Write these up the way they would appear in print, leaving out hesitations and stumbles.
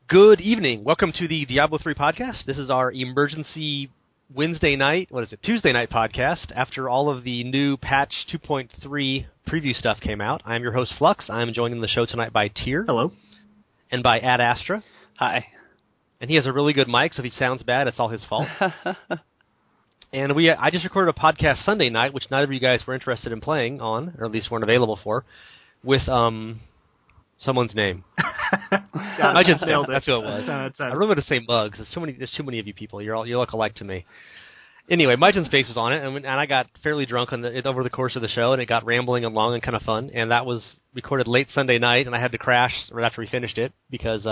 Good evening. Welcome to the Diablo 3 podcast. This is our emergency Tuesday night podcast after all of the new patch 2.3 preview stuff came out. I'm your host, Flux. I'm joined in the show tonight by Tyr. Hello. And by AdAstra. Hi. And he has a really good mic, so if he sounds bad, it's all his fault. And I just recorded a podcast Sunday night, which neither of you guys were interested in playing on, or at least weren't available for, with someone's name. I just nailed it. That's who it was. I really want to say Mugs. There's too many of you people. You look alike to me. Anyway, Myton's face was on it, and I got fairly drunk over the course of the show, and it got rambling and long and kind of fun. And that was recorded late Sunday night, and I had to crash right after we finished it because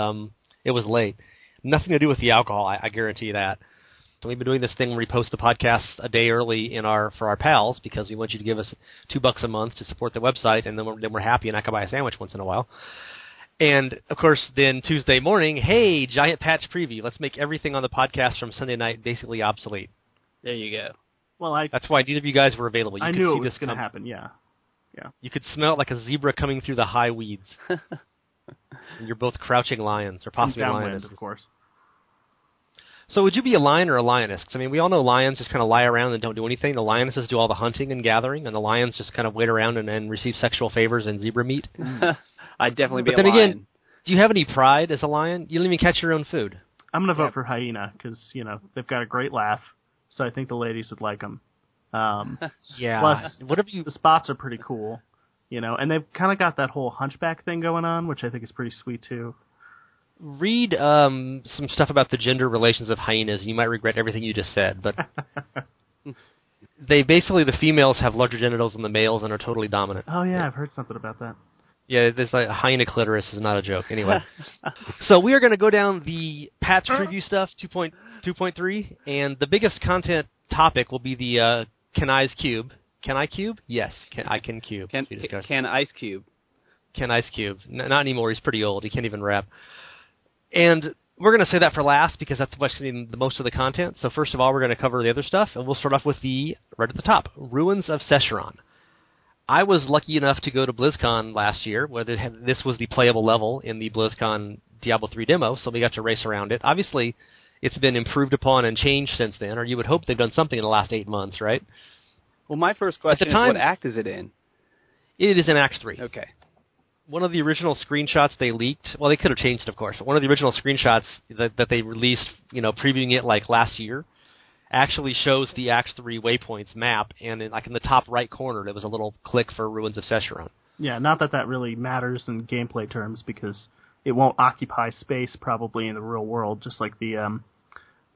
it was late. Nothing to do with the alcohol, I guarantee that. So we've been doing this thing where we post the podcast a day early for our pals because we want you to give us $2 a month to support the website, and then we're happy, and I can buy a sandwich once in a while. And, of course, then Tuesday morning, hey, giant patch preview. Let's make everything on the podcast from Sunday night basically obsolete. There you go. Well, that's why neither of you guys were available. I knew it was going to happen, yeah. You could smell it like a zebra coming through the high weeds. You're both crouching lions, or possibly lionesses. Of course. So would you be a lion or a lioness? 'Cause, I mean, we all know lions just kind of lie around and don't do anything. The lionesses do all the hunting and gathering, and the lions just kind of wait around and receive sexual favors and zebra meat. I'd definitely be a lion. But then again, do you have any pride as a lion? You don't even catch your own food. I'm going to vote for hyena because, they've got a great laugh, so I think the ladies would like them. Yeah. Plus, the spots are pretty cool, and they've kind of got that whole hunchback thing going on, which I think is pretty sweet, too. Read some stuff about the gender relations of hyenas, and you might regret everything you just said, but the females have larger genitals than the males and are totally dominant. Oh, yeah, I've heard something about that. Yeah, there's a hyena clitoris is not a joke. Anyway, so we are going to go down the patch preview stuff, 2.3, and the biggest content topic will be the Kanai's cube. Can I cube? Yes, I can cube. Can Ice Cube? Can Ice Cube? Not anymore. He's pretty old. He can't even rap. And we're going to say that for last because that's the most of the content. So first of all, we're going to cover the other stuff, and we'll start off with right at the top, Ruins of Sescheron. I was lucky enough to go to Blizzcon last year, where this was the playable level in the Blizzcon Diablo 3 demo, so we got to race around it. Obviously, it's been improved upon and changed since then, or you would hope they've done something in the last 8 months, right? Well, my first question is, what act is it in? It is in Act 3. Okay. One of the original screenshots they leaked, well, they could have changed it, of course, but one of the original screenshots that they released, previewing it like last year, actually shows the Act 3 waypoints map, and in the top right corner, there was a little click for Ruins of Sescheron. Yeah, not that really matters in gameplay terms, because it won't occupy space probably in the real world, just like the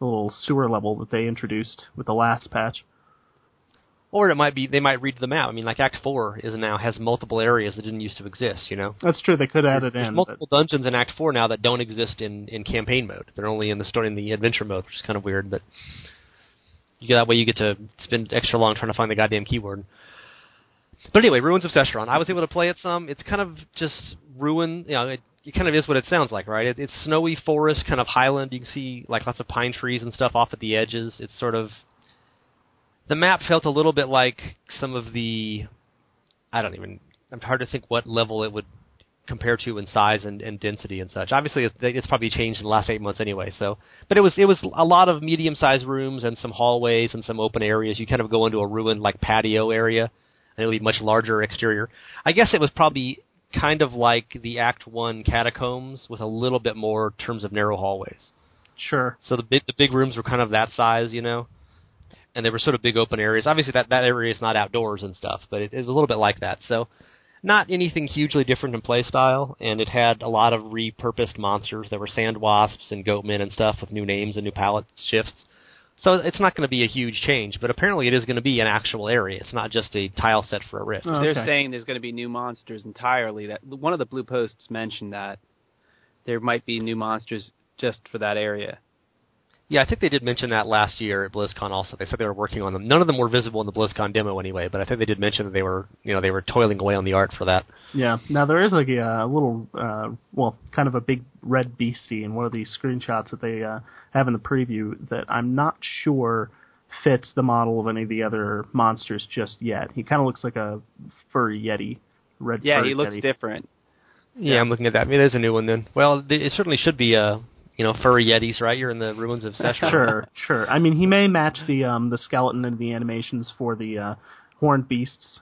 little sewer level that they introduced with the last patch. Or they might read the map. I mean, like Act 4 has multiple areas that didn't used to exist, That's true, they could add it in. There's multiple dungeons in Act 4 now that don't exist in campaign mode. They're only in the adventure mode, which is kind of weird, but that way you get to spend extra long trying to find the goddamn keyword. But anyway, Ruins of Sescheron. I was able to play it some. It's kind of just ruin, it kind of is what it sounds like, right? It's snowy forest, kind of highland. You can see lots of pine trees and stuff off at the edges. It's sort of... The map felt a little bit like some of the... I'm hard to think what level it would compare to in size and density and such. Obviously, it's probably changed in the last 8 months anyway. So, but it was a lot of medium-sized rooms and some hallways and some open areas. You kind of go into a ruined patio area, and it'll be much larger exterior. I guess it was probably kind of like the Act 1 catacombs with a little bit more in terms of narrow hallways. Sure. So the big rooms were kind of that size, and they were sort of big open areas. Obviously, that area is not outdoors and stuff, but it was a little bit like that. So not anything hugely different in play style, and it had a lot of repurposed monsters. There were sand wasps and goatmen and stuff with new names and new palette shifts. So it's not going to be a huge change, but apparently it is going to be an actual area. It's not just a tile set for a rift. Oh, okay. They're saying there's going to be new monsters entirely. That one of the blue posts mentioned that there might be new monsters just for that area. Yeah, I think they did mention that last year at BlizzCon also. They said they were working on them. None of them were visible in the BlizzCon demo anyway, but I think they did mention that they were toiling away on the art for that. Yeah. Now there is a little, kind of a big red beastie in one of these screenshots that they have in the preview that I'm not sure fits the model of any of the other monsters just yet. He kind of looks like a furry yeti. Yeah, he looks different. Yeah, I'm looking at that. I mean, there's a new one then. Well, it certainly should be furry yetis, right? You're in the Ruins of Sescheron. Sure. I mean, he may match the skeleton and the animations for the horned beasts,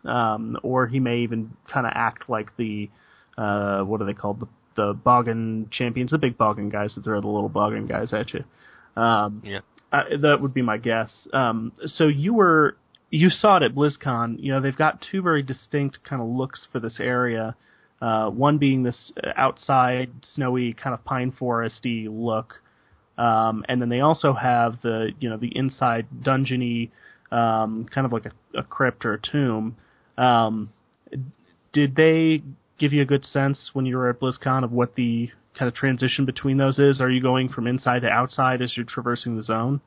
or he may even kind of act like the what are they called? The boggin champions, the big boggin guys that throw the little boggin guys at you. Yeah. That would be my guess. So you saw it at BlizzCon. They've got two very distinct kind of looks for this area. One being this outside snowy kind of pine foresty look, and then they also have the inside dungeony, kind of like a crypt or a tomb. Did they give you a good sense when you were at BlizzCon of what the kind of transition between those is? Are you going from inside to outside as you're traversing the zone?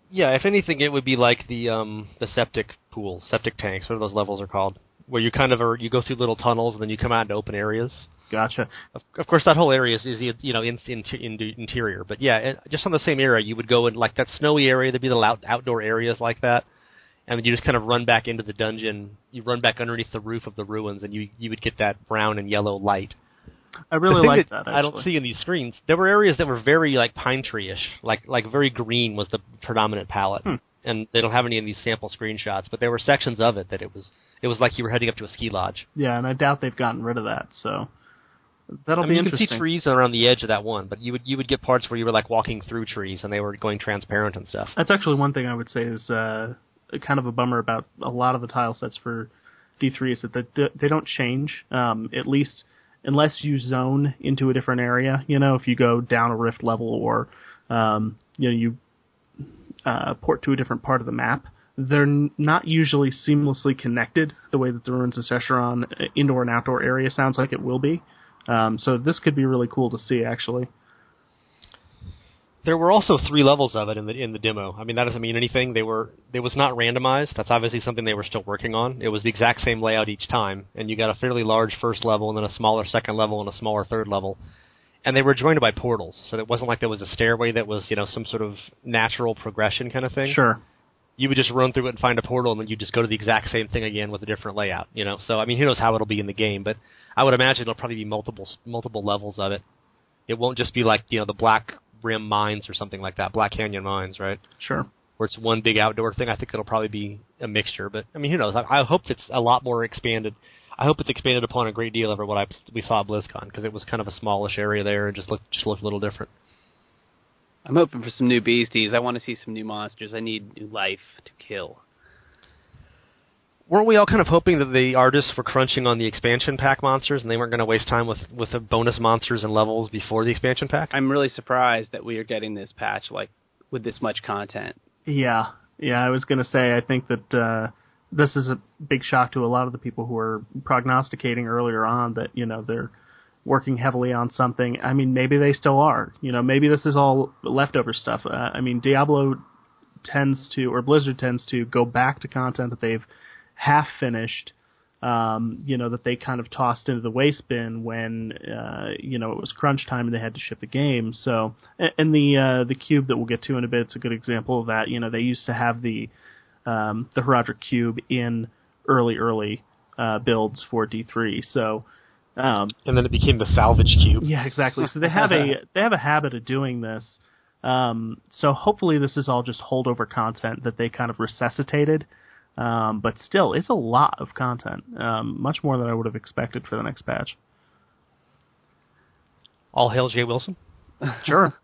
Yeah, if anything, it would be like the septic pools, septic tanks, whatever those levels are called, where you kind of you go through little tunnels and then you come out into open areas. Gotcha. Of course, that whole area is interior, but yeah, just on the same area, you would go in like that snowy area. There'd be the outdoor areas like that, and then you just kind of run back into the dungeon. You run back underneath the roof of the ruins, and you would get that brown and yellow light. I really like that. Actually. I don't see in these screens. There were areas that were very like pine tree-ish, like very green was the predominant palette, and they don't have any in these sample screenshots. But there were sections of it that it was like you were heading up to a ski lodge. Yeah, and I doubt they've gotten rid of that. So that'll be interesting. You could see trees around the edge of that one, but you would get parts where you were like walking through trees and they were going transparent and stuff. That's actually one thing I would say is kind of a bummer about a lot of the tile sets for D3 is that they don't change, at least unless you zone into a different area. If you go down a rift level or you port to a different part of the map, they're not usually seamlessly connected the way that the Ruins of Sescheron indoor and outdoor area sounds like it will be. So this could be really cool to see, actually. There were also 3 levels of it in the demo. I mean, that doesn't mean anything. It was not randomized. That's obviously something they were still working on. It was the exact same layout each time, and you got a fairly large first level, and then a smaller second level, and a smaller third level. And they were joined by portals, so it wasn't like there was a stairway that was some sort of natural progression kind of thing. Sure. You would just run through it and find a portal, and then you just go to the exact same thing again with a different layout. So I mean, who knows how it'll be in the game, but I would imagine it'll probably be multiple levels of it. It won't just be like the Black Rim Mines or something like that, Black Canyon Mines, right? Sure. Where it's one big outdoor thing. I think it'll probably be a mixture, but I mean, who knows? I hope it's a lot more expanded. I hope it's expanded upon a great deal over what we saw at BlizzCon, because it was kind of a smallish area there and just looked a little different. I'm hoping for some new beasties. I want to see some new monsters. I need new life to kill. Weren't we all kind of hoping that the artists were crunching on the expansion pack monsters and they weren't going to waste time with the bonus monsters and levels before the expansion pack? I'm really surprised that we are getting this patch with this much content. Yeah, I was going to say, I think that this is a big shock to a lot of the people who were prognosticating earlier on that, they're working heavily on something. I mean, maybe they still are. Maybe this is all leftover stuff. I mean, Diablo Blizzard tends to go back to content that they've half finished, that they kind of tossed into the waste bin when, it was crunch time and they had to ship the game. So, and the cube that we'll get to in a bit, it's a good example of that. They used to have the RoRG cube in early builds for D3. So, and then it became the salvage cube. Yeah, exactly. So they have a habit of doing this. So hopefully this is all just holdover content that they kind of resuscitated. But still, it's a lot of content, much more than I would have expected for the next patch. All hail Jay Wilson. Sure.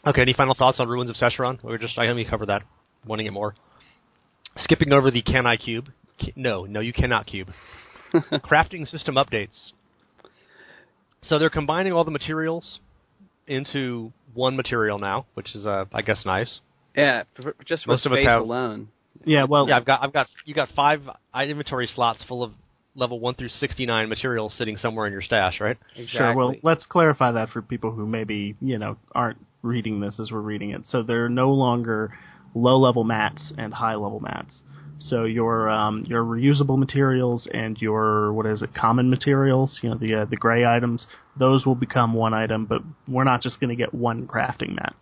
Okay, any final thoughts on Ruins of Sescheron? I think we covered that. Wanting it more. Skipping over the Kanai cube. No, you cannot cube. Crafting system updates. So they're combining all the materials into one material now, which is, I guess, nice. Yeah, just for most of us space have alone. Yeah, well, yeah, you got 5 inventory slots full of level 1 through 69 materials sitting somewhere in your stash, right? Exactly. Sure. Well, let's clarify that for people who maybe aren't reading this as we're reading it. So they're no longer low-level mats and high-level mats. So your reusable materials and your common materials, the gray items, those will become one item. But we're not just going to get one crafting mat.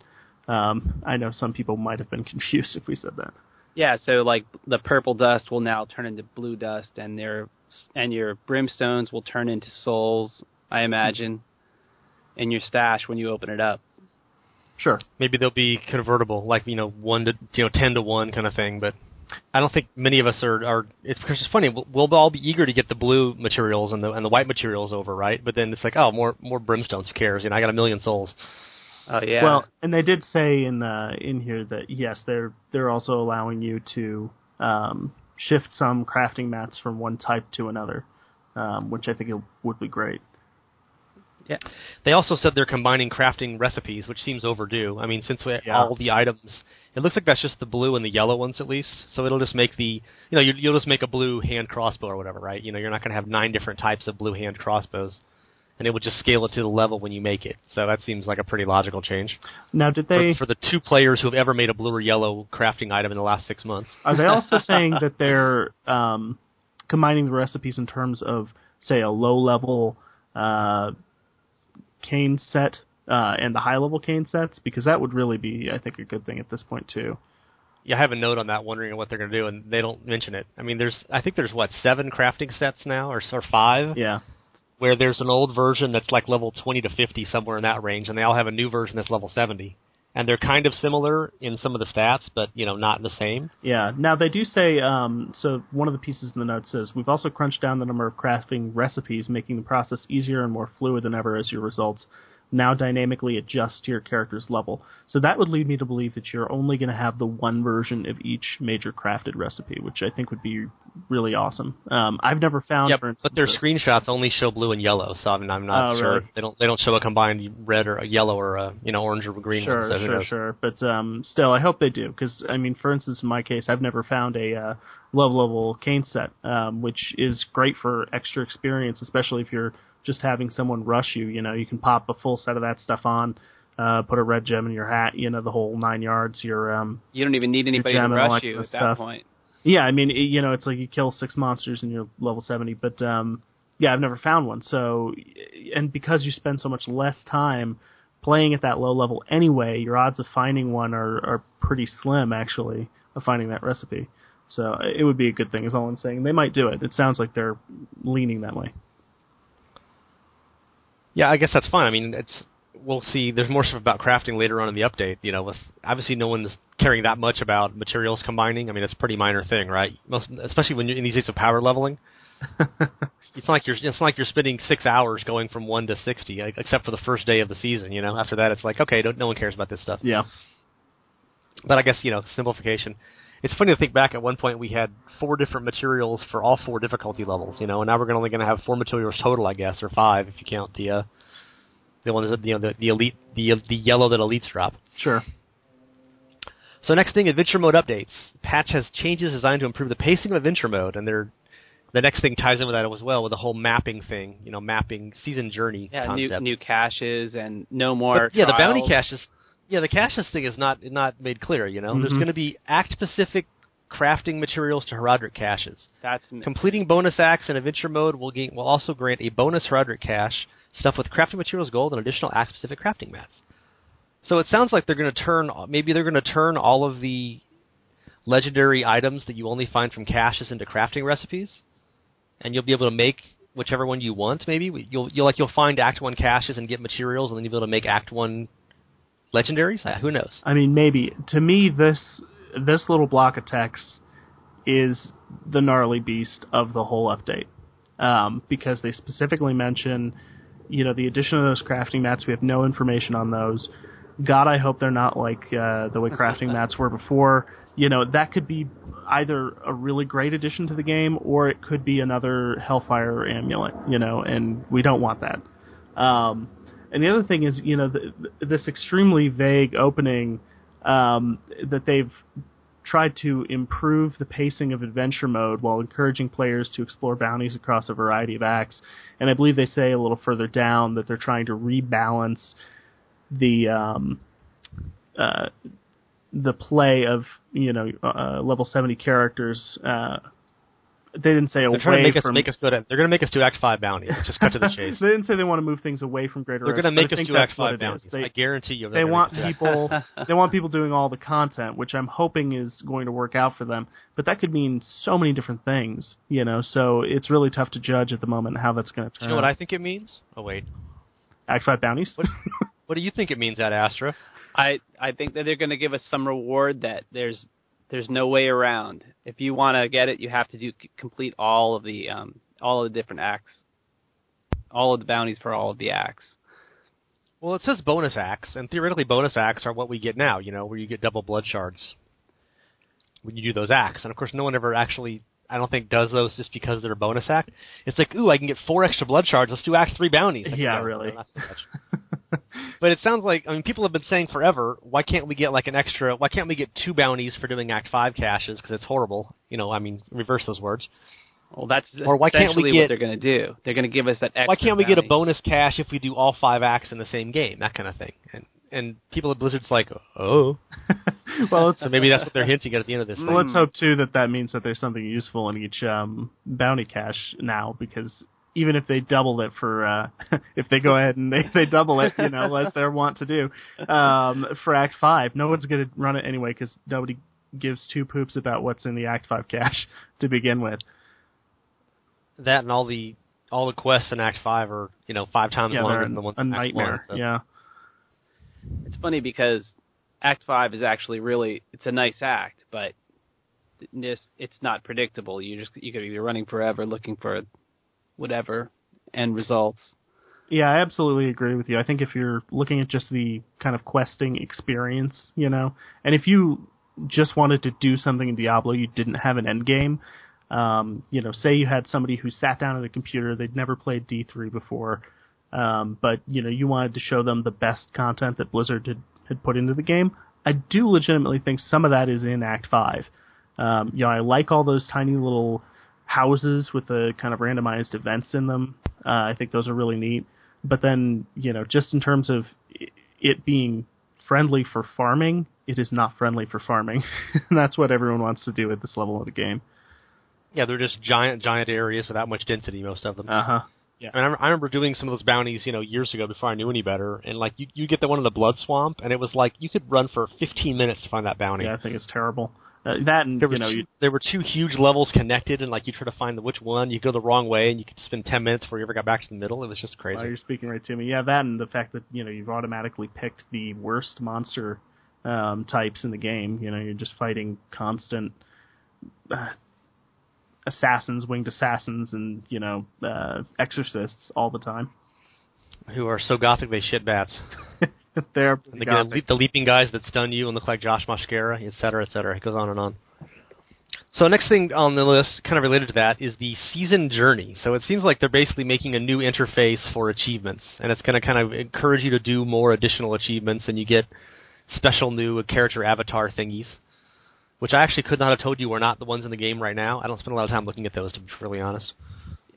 I know some people might have been confused if we said that. Yeah, so like the purple dust will now turn into blue dust, and your brimstones will turn into souls, I imagine. in your stash when you open it up. Sure. Maybe they'll be convertible, like 10 to 1 kind of thing. But I don't think many of us are. It's because it's funny. We'll all be eager to get the blue materials and the white materials over, right? But then it's like, oh, more brimstones. Who cares? I got 1 million souls. Oh yeah. Well, and they did say in here that yes, they're also allowing you to shift some crafting mats from one type to another, which I think would be great. Yeah. They also said they're combining crafting recipes, which seems overdue. I mean, since all the items, it looks like that's just the blue and the yellow ones at least. So it'll just make you'll just make a blue hand crossbow or whatever, right? You're not going to have 9 different types of blue hand crossbows, and it would just scale it to the level when you make it. So that seems like a pretty logical change. Now, did they for the 2 players who have ever made a blue or yellow crafting item in the last 6 months? Are they also saying that they're combining the recipes in terms of, say, a low-level cane set and the high-level cane sets? Because that would really be, I think, a good thing at this point, too. Yeah, I have a note on that wondering what they're going to do, and they don't mention it. I mean, I think there's 7 crafting sets now, or 5? Yeah. Where there's an old version that's like level 20 to 50, somewhere in that range, and they all have a new version that's level 70. And they're kind of similar in some of the stats, but, not the same. Yeah. Now, they do say, so one of the pieces in the note says, we've also crunched down the number of crafting recipes, making the process easier and more fluid than ever as your results now dynamically adjust to your character's level. So that would lead me to believe that you're only going to have the one version of each major crafted recipe, which I think would be really awesome. I've never found, for instance... but their screenshots only show blue and yellow, so I'm not sure. Really? They don't show a combined red or a yellow or a orange or green one. So Sure. But still, I hope they do, because, I mean, for instance, in my case, I've never found a low-level cane set, which is great for extra experience, especially if you're just having someone rush you. You can pop a full set of that stuff on, put a red gem in your hat, the whole 9 yards. You don't even need anybody to rush you at that point. Yeah, I mean, it's like you kill 6 monsters and you're level 70, but I've never found one. So, and because you spend so much less time playing at that low level anyway, your odds of finding one are pretty slim, actually, of finding that recipe. So it would be a good thing, is all I'm saying. They might do it. It sounds like they're leaning that way. Yeah, I guess that's fine. I mean, we'll see. There's more stuff about crafting later on in the update. With obviously no one's caring that much about materials combining. I mean, it's a pretty minor thing, right? Especially when you're in these days of power leveling. It's not like you're spending 6 hours going from 1 to 60, except for the first day of the season. After that, it's like, okay, no one cares about this stuff. Yeah. But I guess simplification. It's funny to think back. At one point, we had 4 different materials for all 4 difficulty levels. And now we're only going to have 4 materials total, I guess, or 5 if you count the one that the elite, the yellow that elites drop. Sure. So next thing, adventure mode updates. Patch has changes designed to improve the pacing of adventure mode, and the next thing ties in with that as well, with the whole mapping thing. Mapping season journey concept. New caches and no more. But, the bounty caches. Yeah, the caches thing is not made clear, Mm-hmm. There's going to be act-specific crafting materials to Heraldric caches. Completing bonus acts in adventure mode will also grant a bonus Heraldric cache stuffed with crafting materials gold and additional act-specific crafting mats. So it sounds like they're going to turn all of the legendary items that you only find from caches into crafting recipes, and you'll be able to make whichever one you want. Maybe you'll find Act 1 caches and get materials, and then you'll be able to make Act 1 legendaries? Who knows? I mean, maybe. To me, this little block of text is the gnarly beast of the whole update. Because they specifically mention, the addition of those crafting mats. We have no information on those. God, I hope they're not like the way crafting mats were before. That could be either a really great addition to the game, or it could be another Hellfire amulet, and we don't want that. And the other thing is, this extremely vague opening that they've tried to improve the pacing of adventure mode while encouraging players to explore bounties across a variety of acts. And I believe they say a little further down that they're trying to rebalance the play of level 70 characters. They didn't say away from... They're going to make us do Act 5 bounties. Just cut to the chase. They didn't say they want to move things away from Greater They're going to make us do Act 5 bounties. I guarantee you. They want people doing all the content, which I'm hoping is going to work out for them. But that could mean so many different things, so it's really tough to judge at the moment how that's going to turn out. You know what I think it means? Oh, wait. Act 5 bounties. What do you think it means, AdAstra? I think that they're going to give us some reward that there's no way around. If you want to get it, you have to complete all of the different acts, all of the bounties for all of the acts. Well, it says bonus acts, and theoretically bonus acts are what we get now, where you get double blood shards when you do those acts. And, of course, no one ever actually, I don't think, does those just because they're a bonus act. It's like, ooh, I can get 4 extra blood shards. Let's do Act 3 bounties. Like, yeah, really. Not so much. But it sounds like, people have been saying forever, why can't we get why can't we get 2 bounties for doing Act 5 caches, because it's horrible. Reverse those words. Well, that's or why can't we get, what they're going to do. They're going to give us that extra Why can't we bounty. get a bonus cache if we do all 5 acts in the same game? That kind of thing. And people at Blizzard's like, oh. Well, so maybe that's what they're hinting at the end of this thing. Well, let's hope, too, that means that there's something useful in each bounty cache now, because even if they double it for, if they go ahead and they double it, as they want to do, for Act 5, no one's going to run it anyway, because nobody gives 2 poops about what's in the Act 5 cache to begin with. That and all the quests in Act 5 are, 5 times longer than the ones in Act 1. So. Yeah. It's funny because Act 5 is actually it's a nice act, but it's not predictable. You could be running forever looking for whatever end results. Yeah, I absolutely agree with you. I think if you're looking at just the kind of questing experience, and if you just wanted to do something in Diablo, you didn't have an end game. Say you had somebody who sat down at a computer, they'd never played D3 before, but, you wanted to show them the best content that Blizzard had put into the game. I do legitimately think some of that is in Act 5. I like all those tiny little houses with the kind of randomized events in them. I think those are really neat. But then, just in terms of it being friendly for farming, it is not friendly for farming. And that's what everyone wants to do at this level of the game. Yeah, they're just giant areas without much density, most of them. Uh-huh. Yeah. I remember doing some of those bounties, years ago before I knew any better, and you get the one in the Blood Swamp, and it was like you could run for 15 minutes to find that bounty. Yeah, I think it's terrible. That and there were 2 huge levels connected, and you try to find which one. You go the wrong way, and you could spend 10 minutes before you ever got back to the middle. It was just crazy. You're speaking right to me. Yeah, that and the fact that you've automatically picked the worst monster types in the game. You're just fighting constant assassins, winged assassins, and exorcists all the time. Who are so gothic they shit bats. They're the leaping guys that stun you and look like Josh Mosquera, et cetera, et cetera. It goes on and on. So next thing on the list, kind of related to that, is the season journey. So it seems like they're basically making a new interface for achievements, and it's going to kind of encourage you to do more additional achievements, and you get special new character avatar thingies, which I actually could not have told you were not the ones in the game right now. I don't spend a lot of time looking at those, to be really honest.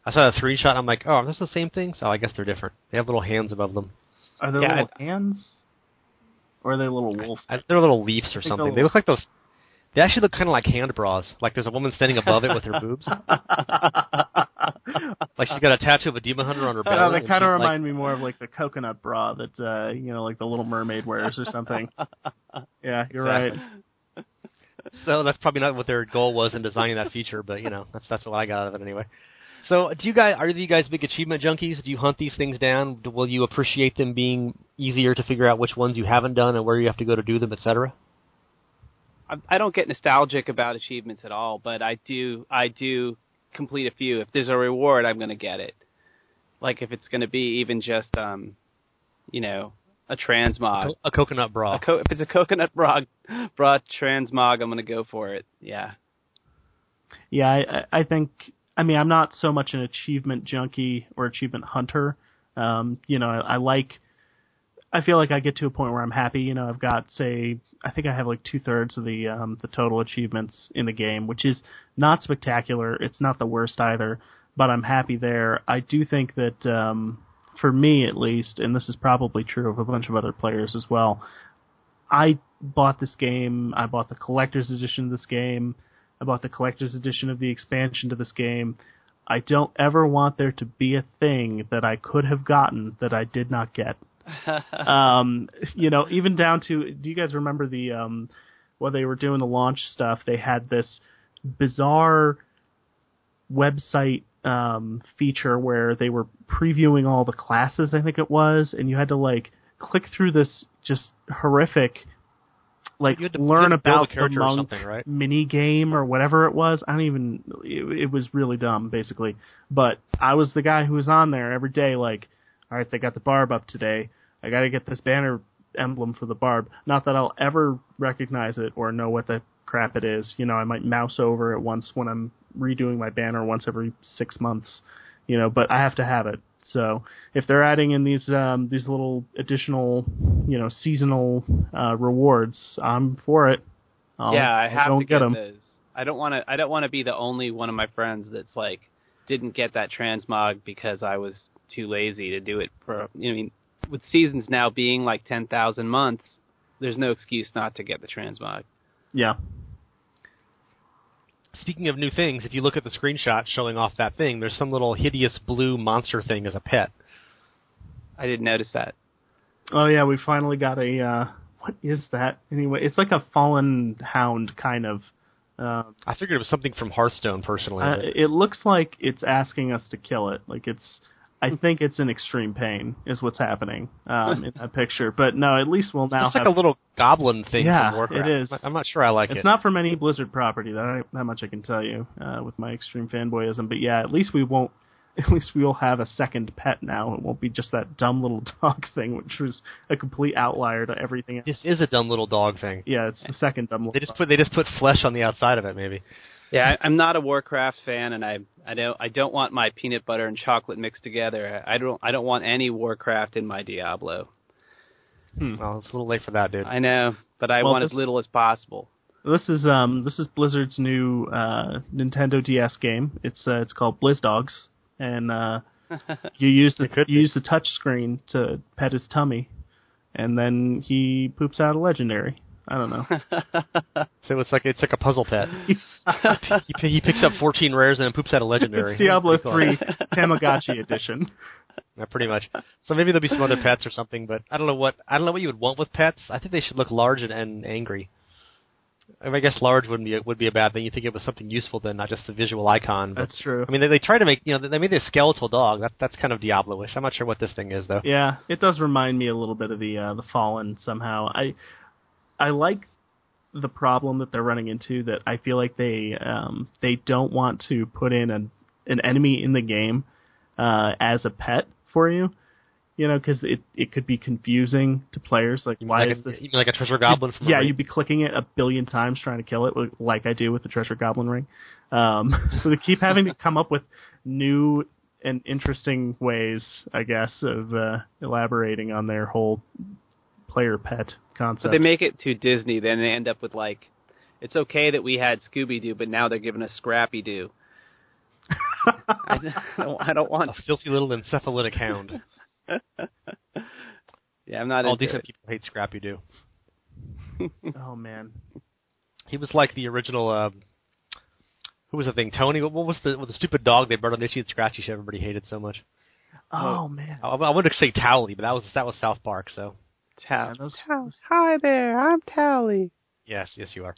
I saw a screenshot, and I'm like, oh, are those the same things? Oh, I guess they're different. They have little hands above them. Are they little hands? Or are they little wolf? They're little leaves or something. They look like those... They actually look kind of like hand bras. Like there's a woman standing above it with her boobs. Like she's got a tattoo of a demon hunter on her belly. They kind of remind me more of like the coconut bra that, like the Little Mermaid wears or something. Yeah, you're right. So that's probably not what their goal was in designing that feature, but, that's what I got out of it anyway. So, are you guys big achievement junkies? Do you hunt these things down? Will you appreciate them being easier to figure out which ones you haven't done and where you have to go to do them, etc.? I don't get nostalgic about achievements at all, but I do complete a few. If there's a reward, I'm going to get it. Like if it's going to be even just, a transmog. A coconut bra. If it's a coconut bra transmog, I'm going to go for it. Yeah. Yeah, I think... I'm not so much an achievement junkie or achievement hunter. I feel like I get to a point where I'm happy. I've got, say, I think I have like 2/3 of the total achievements in the game, which is not spectacular. It's not the worst either, but I'm happy there. I do think that, for me at least, and this is probably true of a bunch of other players as well, I bought this game. I bought the collector's edition of this game. I bought the collector's edition of the expansion to this game. I don't ever want there to be a thing that I could have gotten that I did not get. Even down to, do you guys remember while they were doing the launch stuff, they had this bizarre website feature where they were previewing all the classes, I think it was, and you had to like click through this just horrific, like learn about the monk right? mini game or whatever it was. I don't even. It was really dumb, basically. But I was the guy who was on there every day, like, all right, they got the barb up today. I got to get this banner emblem for the barb. Not that I'll ever recognize it or know what the crap it is. You know, I might mouse over it once when I'm redoing my banner once every 6 months. You know, but I have to have it. So if they're adding in these little additional, you know, seasonal rewards, I'm for it. I have to get them. Those. I don't want to be the only one of my friends that's like didn't get that transmog because I was too lazy to do it. For I mean, with seasons now being like 10,000 months, there's no excuse not to get the transmog. Yeah. Speaking of new things, if you look at the screenshot showing off that thing, there's some little hideous blue monster thing as a pet. I didn't notice that. Oh yeah, we finally got a, what is that? Anyway, it's like a fallen hound, kind of. I figured it was something from Hearthstone, personally. It looks like it's asking us to kill it. Like I think it's in extreme pain, is what's happening in that picture. But no, at least we'll now have... It's like a little goblin thing from Warcraft. It is. I'm not sure I like it. It's not from any Blizzard property, that much I can tell you, with my extreme fanboyism. But yeah, at least we'll have a second pet now. It won't be just that dumb little dog thing, which was a complete outlier to everything else. This is a dumb little dog thing. Yeah, it's the second dumb little dog. They just put flesh on the outside of it, maybe. Yeah, I'm not a Warcraft fan, and I don't want my peanut butter and chocolate mixed together. I don't want any Warcraft in my Diablo. Well, it's a little late for that, dude. I know, but I want as little as possible. This is Blizzard's new Nintendo DS game. It's called BlizzDogs, and you use the touch screen to pet his tummy, and then he poops out a legendary. I don't know. So it's like a puzzle pet. he picks up 14 rares and then poops out a legendary. It's Diablo 3 Tamagotchi edition. Yeah, pretty much. So maybe there'll be some other pets or something, but I don't know what you would want with pets. I think they should look large and angry. I guess large would be a bad thing. You think it was something useful then, not just a visual icon. But, that's true. I mean, they try to make, they made a skeletal dog. That's kind of Diablo-ish. I'm not sure what this thing is, though. Yeah, it does remind me a little bit of the Fallen somehow. I like the problem that they're running into, that I feel like they don't want to put in an enemy in the game as a pet for you, because it could be confusing to players. Like, why is this? You mean like a treasure goblin from you'd be clicking it a billion times trying to kill it, like I do with the treasure goblin ring. So they keep having to come up with new and interesting ways, I guess, of elaborating on their whole player pet concept. But they make it too Disney, then they end up with like, it's okay that we had Scooby-Doo, but now they're giving us Scrappy-Doo. I don't want a filthy little encephalitic hound. Yeah, I'm not. All decent people hate Scrappy-Doo. Oh man, he was like the original. Who was the thing? Tony. What was the stupid dog they brought on Itchy and Scratchy? Everybody hated so much. Oh man, I wanted to say Towley, but that was South Park. So. Hi there, I'm Towley. Yes, you are.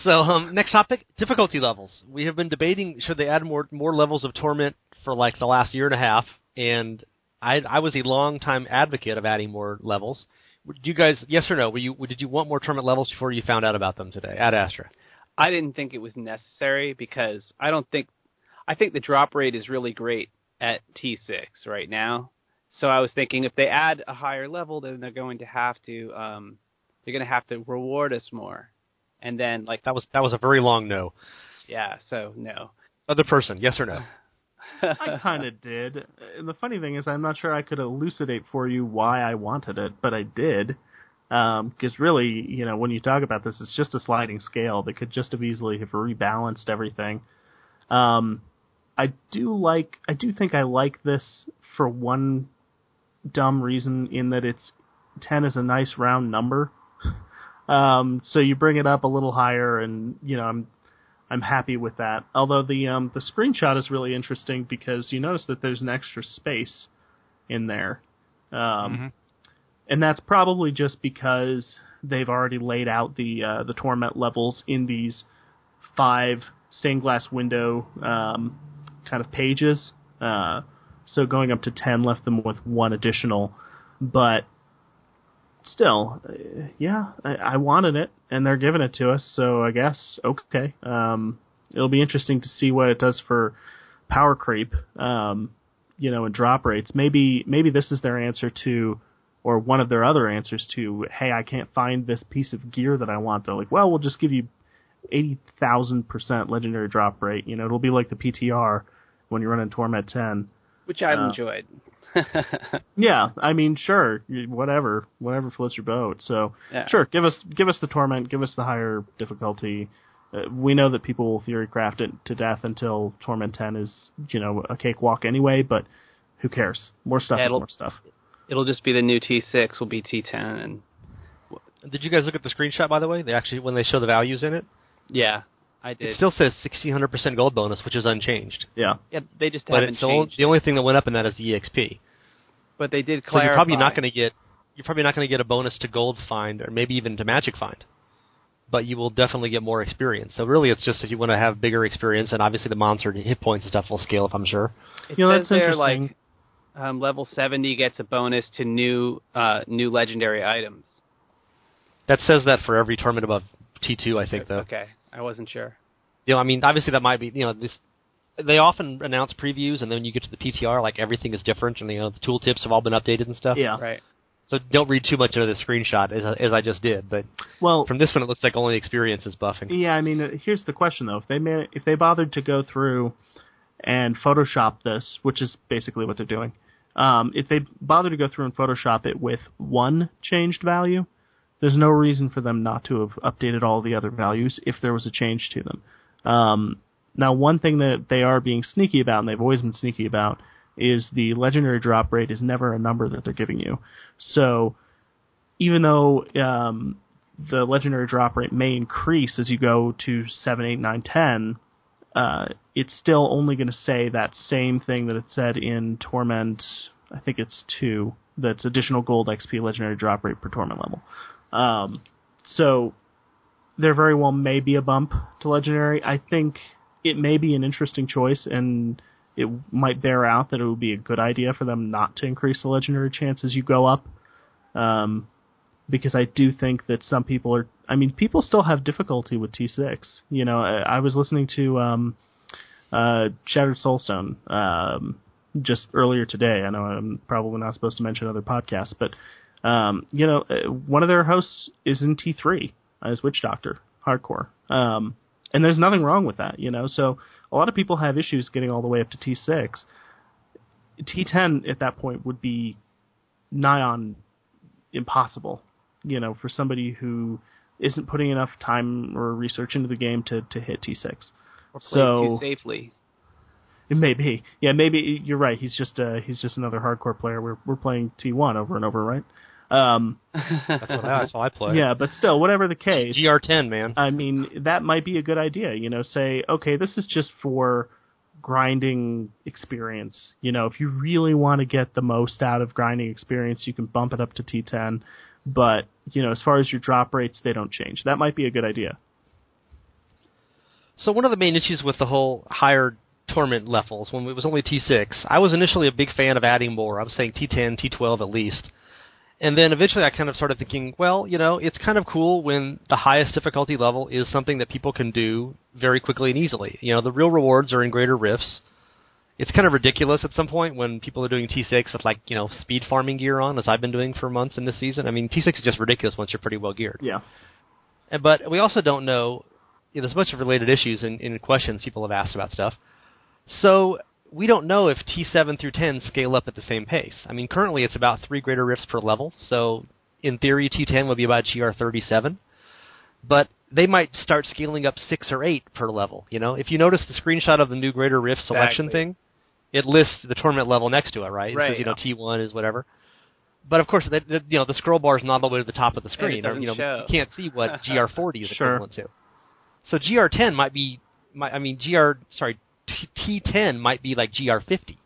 So, next topic, difficulty levels. We have been debating should they add more levels of Torment for like the last year and a half, and I was a long-time advocate of adding more levels. Do you guys, yes or no, did you want more Torment levels before you found out about them today, AdAstra? I didn't think it was necessary because I think the drop rate is really great at T6 right now. So I was thinking if they add a higher level, then they're going to have to reward us more. And then like that was a very long no. Yeah, so no. Other person, yes or no? I kind of did. And the funny thing is, I'm not sure I could elucidate for you why I wanted it, but I did. Because really, when you talk about this, it's just a sliding scale. They could just have easily have rebalanced everything. I do think I like this for one dumb reason, in that 10 is a nice round number. So you bring it up a little higher, and I'm happy with that. Although the screenshot is really interesting because you notice that there's an extra space in there, and that's probably just because they've already laid out the Torment levels in these 5 stained glass window kind of pages. So going up to 10 left them with 1 additional. But still, I wanted it, and they're giving it to us, so I guess, okay. It'll be interesting to see what it does for power creep, and drop rates. Maybe this is their answer to, or one of their other answers to, hey, I can't find this piece of gear that I want. They're like, well, we'll just give you 80,000% legendary drop rate. It'll be like the PTR when you run in Torment 10. Which I've enjoyed. Yeah, I mean, sure, whatever floats your boat. So, Sure, give us the Torment, give us the higher difficulty. We know that people will theory craft it to death until Torment 10 is, a cakewalk anyway, but who cares? More stuff is more stuff. It'll just be the new T6 will be T10. And did you guys look at the screenshot, by the way? They actually, when they show the values in it? Yeah, I did. It still says 1,600% gold bonus, which is unchanged. Yeah. Yeah, they just haven't changed. The only thing that went up in that is the EXP. But they did clarify. So you're probably not going to get a bonus to gold find, or maybe even to magic find. But you will definitely get more experience. So really, it's just if you want to have bigger experience, and obviously the monster hit points and stuff will scale up, I'm sure. It says there, like, level 70 gets a bonus to new legendary items. That says that for every tournament above T2, I think, though. Okay, I wasn't sure. Obviously that might be, they often announce previews, and then when you get to the PTR, like, everything is different, and, the tooltips have all been updated and stuff. Yeah. Right. So don't read too much into the screenshot, as I just did. But from this one, it looks like only experience is buffing. Yeah, I mean, here's the question, though. If they bothered to go through and Photoshop this, which is basically what they're doing, if they bother to go through and Photoshop it with 1 changed value, there's no reason for them not to have updated all the other values if there was a change to them. Now, one thing that they are being sneaky about, and they've always been sneaky about, is the legendary drop rate is never a number that they're giving you. So even though the legendary drop rate may increase as you go to 7, 8, 9, 10, it's still only going to say that same thing that it said in Torment, I think it's 2, that's additional gold XP legendary drop rate per Torment level. So there very well may be a bump to legendary. I think it may be an interesting choice, and it might bear out that it would be a good idea for them not to increase the legendary chance as you go up. Because I do think that some people people still have difficulty with T6. I was listening to Shattered Soulstone just earlier today. I know I'm probably not supposed to mention other podcasts, but one of their hosts is in T3 as Witch Doctor, hardcore. And there's nothing wrong with that, So a lot of people have issues getting all the way up to T6. T10 at that point would be nigh on impossible, for somebody who isn't putting enough time or research into the game to hit T6. Or play too safely. It may be. Yeah, maybe you're right. He's just another hardcore player. We're playing T1 over and over, right? That's how I play. Yeah, but still, whatever the case, GR10, man. I mean, that might be a good idea. Say, okay, this is just for grinding experience. If you really want to get the most out of grinding experience, you can bump it up to T10. But as far as your drop rates, they don't change. That might be a good idea. So one of the main issues with the whole higher Torment levels, when it was only T6, I was initially a big fan of adding more. I was saying T10, T12 at least. And then eventually I kind of started thinking, well, it's kind of cool when the highest difficulty level is something that people can do very quickly and easily. The real rewards are in greater rifts. It's kind of ridiculous at some point when people are doing T6 with, speed farming gear on, as I've been doing for months in this season. I mean, T6 is just ridiculous once you're pretty well geared. Yeah. But we also don't know, there's a bunch of related issues in questions people have asked about stuff. So we don't know if T7 through 10 scale up at the same pace. I mean, currently it's about 3 greater rifts per level, so in theory T10 would be about GR37, but they might start scaling up 6 or 8 per level. If you notice the screenshot of the new greater rift selection thing, it lists the Torment level next to it, right? It says, T1 is whatever. But of course, the scroll bar is not all the way to the top of the screen. You can't see what GR40 is equivalent to. So GR10 might be, T10 might be like GR50.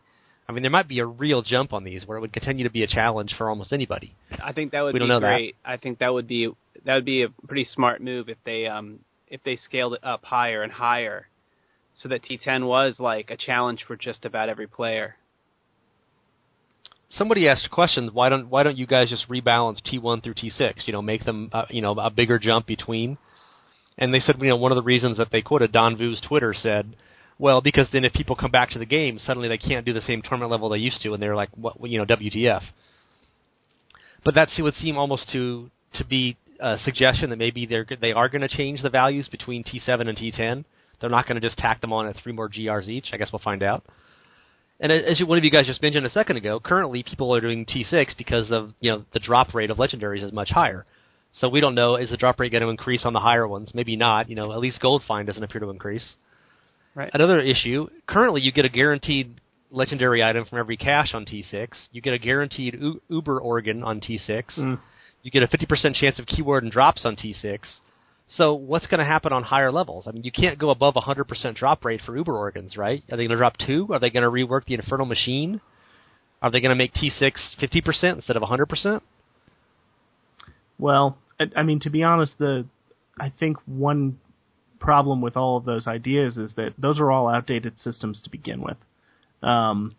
I mean, there might be a real jump on these where it would continue to be a challenge for almost anybody. I think that would be great. I think that would be a pretty smart move if they scaled it up higher and higher, so that T10 was like a challenge for just about every player. Somebody asked a question, why don't you guys just rebalance T1 through T6, make them a bigger jump between? And they said, one of the reasons that they quoted Don Vu's Twitter said, well, because then if people come back to the game, suddenly they can't do the same tournament level they used to, and they're like, what, WTF? But that would seem almost to be a suggestion that maybe they are going to change the values between T7 and T10. They're not going to just tack them on at 3 more GRs each. I guess we'll find out. And as one of you guys just mentioned a second ago, currently people are doing T6 because of the drop rate of legendaries is much higher. So we don't know, is the drop rate going to increase on the higher ones? Maybe not. At least Gold Find doesn't appear to increase. Right. Another issue, currently you get a guaranteed legendary item from every cache on T6. You get a guaranteed Uber organ on T6. You get a 50% chance of keyword and drops on T6. So what's going to happen on higher levels? I mean, you can't go above 100% drop rate for Uber organs, right? Are they going to drop 2? Are they going to rework the Infernal Machine? Are they going to make T6 50% instead of 100%? Well, I mean, to be honest, I think one problem with all of those ideas is that those are all outdated systems to begin with. And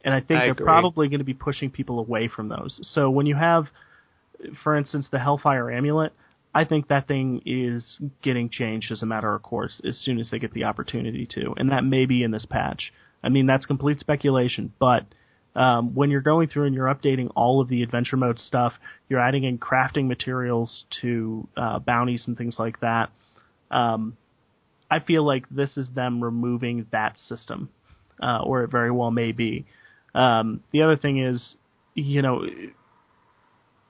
I think they're probably going to be pushing people away from those. So when you have, for instance, the Hellfire Amulet, I think that thing is getting changed as a matter of course as soon as they get the opportunity to, and that may be in this patch. I mean, that's complete speculation, but when you're going through and you're updating all of the adventure mode stuff, you're adding in crafting materials to bounties and things like that. I feel like this is them removing that system, or it very well may be. The other thing is,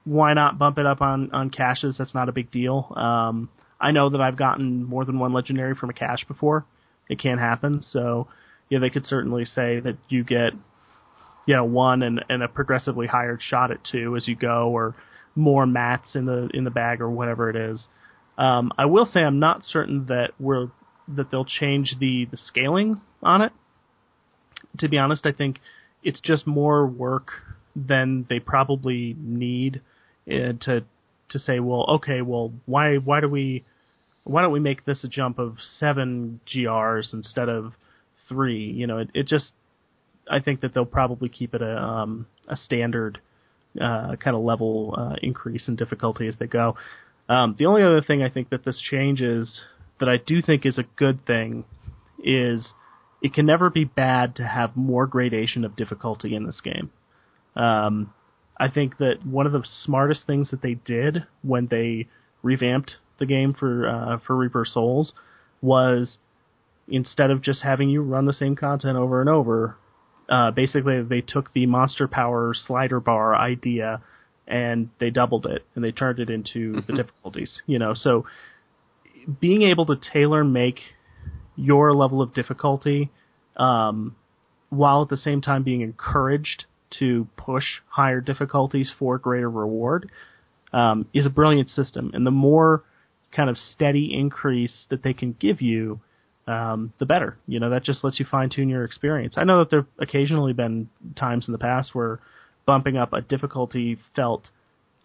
why not bump it up on caches? That's not a big deal. I know that I've gotten more than one legendary from a cache before. It can happen. So, they could certainly say that you get, 1 and a progressively higher shot at 2 as you go, or more mats in the bag or whatever it is. I will say I'm not certain that they'll change the scaling on it. To be honest, I think it's just more work than they probably need to say, well, okay, well, why don't we make this a jump of 7 GRs instead of 3? It just, I think that they'll probably keep it a standard kind of level increase in difficulty as they go. The only other thing I think that this changes that I do think is a good thing is it can never be bad to have more gradation of difficulty in this game. I think that one of the smartest things that they did when they revamped the game for Reaper Souls was, instead of just having you run the same content over and over, basically they took the monster power slider bar idea and they doubled it and they turned it into the difficulties. So being able to tailor make your level of difficulty, while at the same time being encouraged to push higher difficulties for greater reward, is a brilliant system. And the more kind of steady increase that they can give you, the better. That just lets you fine-tune your experience. I know that there have occasionally been times in the past where bumping up a difficulty felt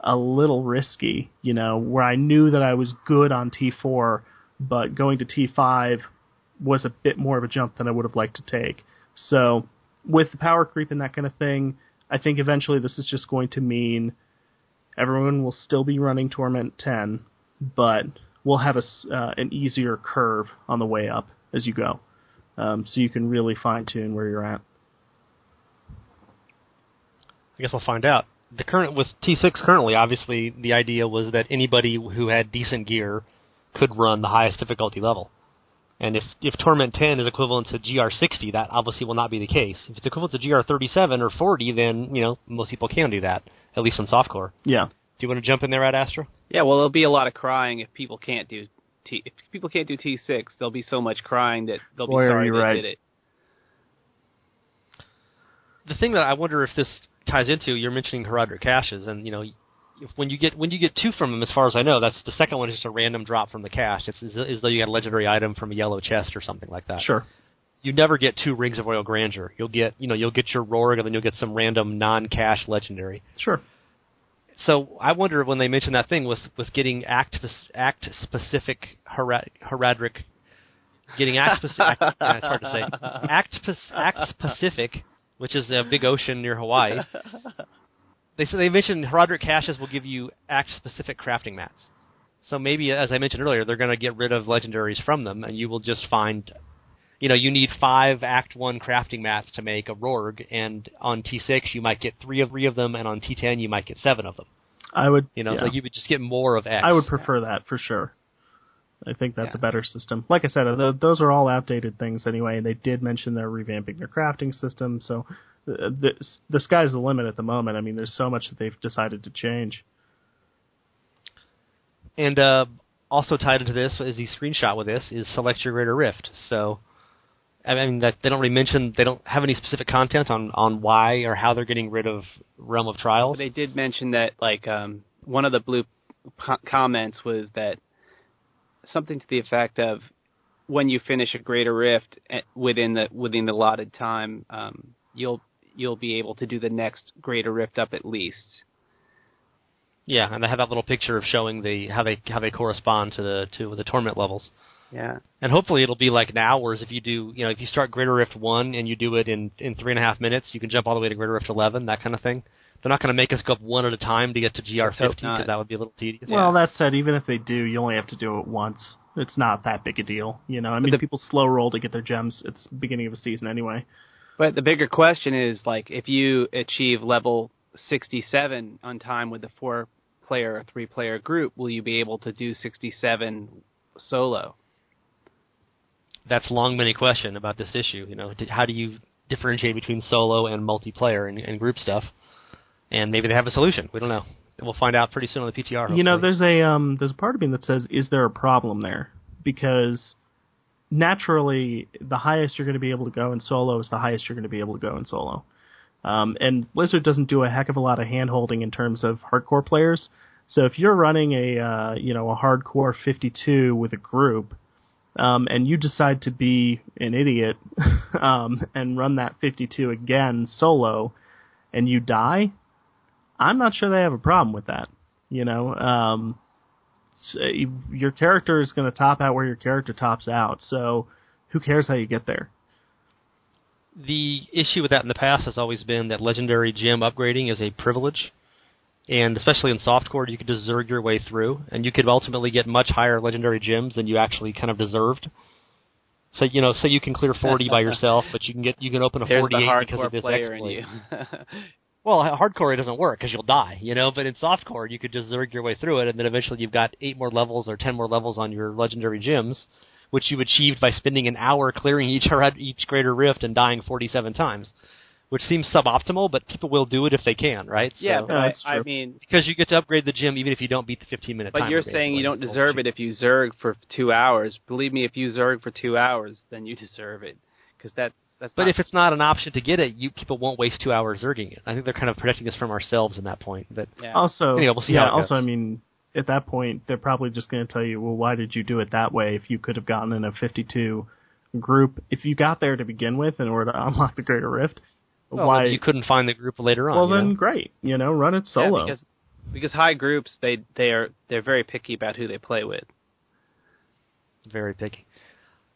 a little risky, where I knew that I was good on T4, but going to T5 was a bit more of a jump than I would have liked to take. So with the power creep and that kind of thing, I think eventually this is just going to mean everyone will still be running Torment 10, but we'll have an easier curve on the way up as you go, so you can really fine-tune where you're at. I guess we'll find out. With T6 currently, obviously, the idea was that anybody who had decent gear could run the highest difficulty level. And if Torment 10 is equivalent to GR60, that obviously will not be the case. If it's equivalent to GR37 or 40, then, most people can do that, at least on softcore. Yeah. Do you want to jump in there, AdAstra? Yeah, well, there'll be a lot of crying if people can't do T6. There'll be so much crying that they'll be sorry they did it. The thing that I wonder if this ties into, you're mentioning Heraldric caches, and when you get 2 from them, as far as I know, that's the second one is just a random drop from the cache. It's as though you got a legendary item from a yellow chest or something like that. Sure. You never get 2 Rings of Royal Grandeur. You'll get your RoRG, and then you'll get some random non-cache legendary. Sure. So I wonder when they mention that thing with getting act-specific Heraldric getting act specific. Yeah, it's hard to say. Act Pacific, which is a big ocean near Hawaii. They mentioned Roderick caches will give you act specific crafting mats. So maybe, as I mentioned earlier, they're going to get rid of legendaries from them, and you will just find, you need 5 Act 1 crafting mats to make a RoRG, and on T6 you might get 3 of them, and on T10 you might get 7 of them. I would, so you would just get more of X. I would prefer that for sure. I think that's a better system. Like I said, those are all outdated things anyway, and they did mention they're revamping their crafting system, so the sky's the limit at the moment. I mean, there's so much that they've decided to change. And also tied into this, is the screenshot with this, is select your Greater Rift. So, I mean, that they don't really mention, they don't have any specific content on why or how they're getting rid of Realm of Trials. But they did mention that, like, one of the blue comments was that something to the effect of, when you finish a Greater Rift within the allotted time, you'll be able to do the next Greater Rift up at least. Yeah, and they have that little picture of showing how they correspond to the Torment levels. Yeah. And hopefully it'll be like now, whereas if you start Greater Rift 1 and you do it in 3.5 minutes, you can jump all the way to Greater Rift 11, that kind of thing. They're not going to make us go up one at a time to get to GR50 because that would be a little tedious. Well, that said, even if they do, you only have to do it once. It's not that big a deal. I mean, people slow roll to get their gems. It's the beginning of a season anyway. But the bigger question is, like, if you achieve level 67 on time with the 4-player or 3-player group, will you be able to do 67 solo? That's long been a question about this issue. How do you differentiate between solo and multiplayer and group stuff? And maybe they have a solution. We don't know. We'll find out pretty soon on the PTR. Hopefully. There's a part of me that says, is there a problem there? Because naturally, the highest you're going to be able to go in solo is the highest you're going to be able to go in solo. And Blizzard doesn't do a heck of a lot of hand-holding in terms of hardcore players. So if you're running a hardcore 52 with a group, and you decide to be an idiot and run that 52 again solo, and you die, I'm not sure they have a problem with that. Your character is going to top out where your character tops out, so who cares how you get there? The issue with that in the past has always been that legendary gem upgrading is a privilege, and especially in softcore, you could just zerg your way through, and you could ultimately get much higher legendary gems than you actually kind of deserved. So, say you can clear 40 by yourself, but you can open a 48 because of this exploit. Well, hardcore it doesn't work because you'll die, but in softcore you could just zerg your way through it, and then eventually you've got 8 more levels or 10 more levels on your legendary gems, which you achieved by spending an hour clearing each Greater Rift and dying 47 times, which seems suboptimal, but people will do it if they can, right? Yeah, so, but I mean... Because you get to upgrade the gem even if you don't beat the 15-minute timer. But you're saying you don't deserve it if you zerg for 2 hours. Believe me, if you zerg for 2 hours, then you deserve it. Because that's but if it's not an option to get it, people won't waste 2 hours zerging it. I think they're kind of protecting us from ourselves in that point. But Also, anyway, we'll see how it goes. I mean, at that point, they're probably just going to tell you, well, why did you do it that way if you could have gotten in a 52 group? If you got there to begin with in order to unlock the Greater Rift, why you couldn't find the group later on? Well, then great. Run it solo. Yeah, because high groups, they're very picky about who they play with. Very picky.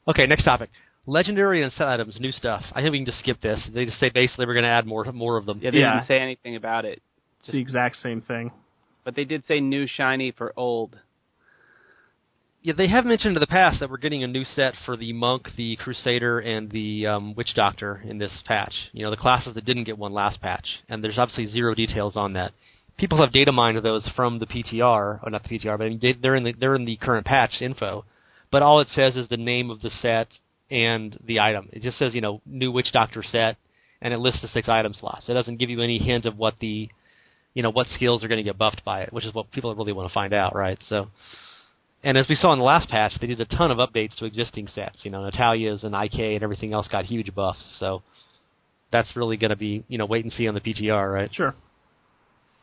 Okay, next topic. Legendary and set items, new stuff. I think we can just skip this. They just say basically we're going to add more of them. Yeah, they didn't say anything about it. It's the exact same thing. But they did say new shiny for old. Yeah, they have mentioned in the past that we're getting a new set for the Monk, the Crusader, and the Witch Doctor in this patch. The classes that didn't get one last patch. And there's obviously zero details on that. People have data mined those from the PTR, or not the PTR, but they're in the current patch info. But all it says is the name of the set and the item. It just says, new Witch Doctor set, and it lists the 6 item slots. It doesn't give you any hint of what what skills are going to get buffed by it, which is what people really want to find out, right? So, and as we saw in the last patch, they did a ton of updates to existing sets. Natalia's and IK and everything else got huge buffs. So that's really going to be, wait and see on the PTR, right? Sure.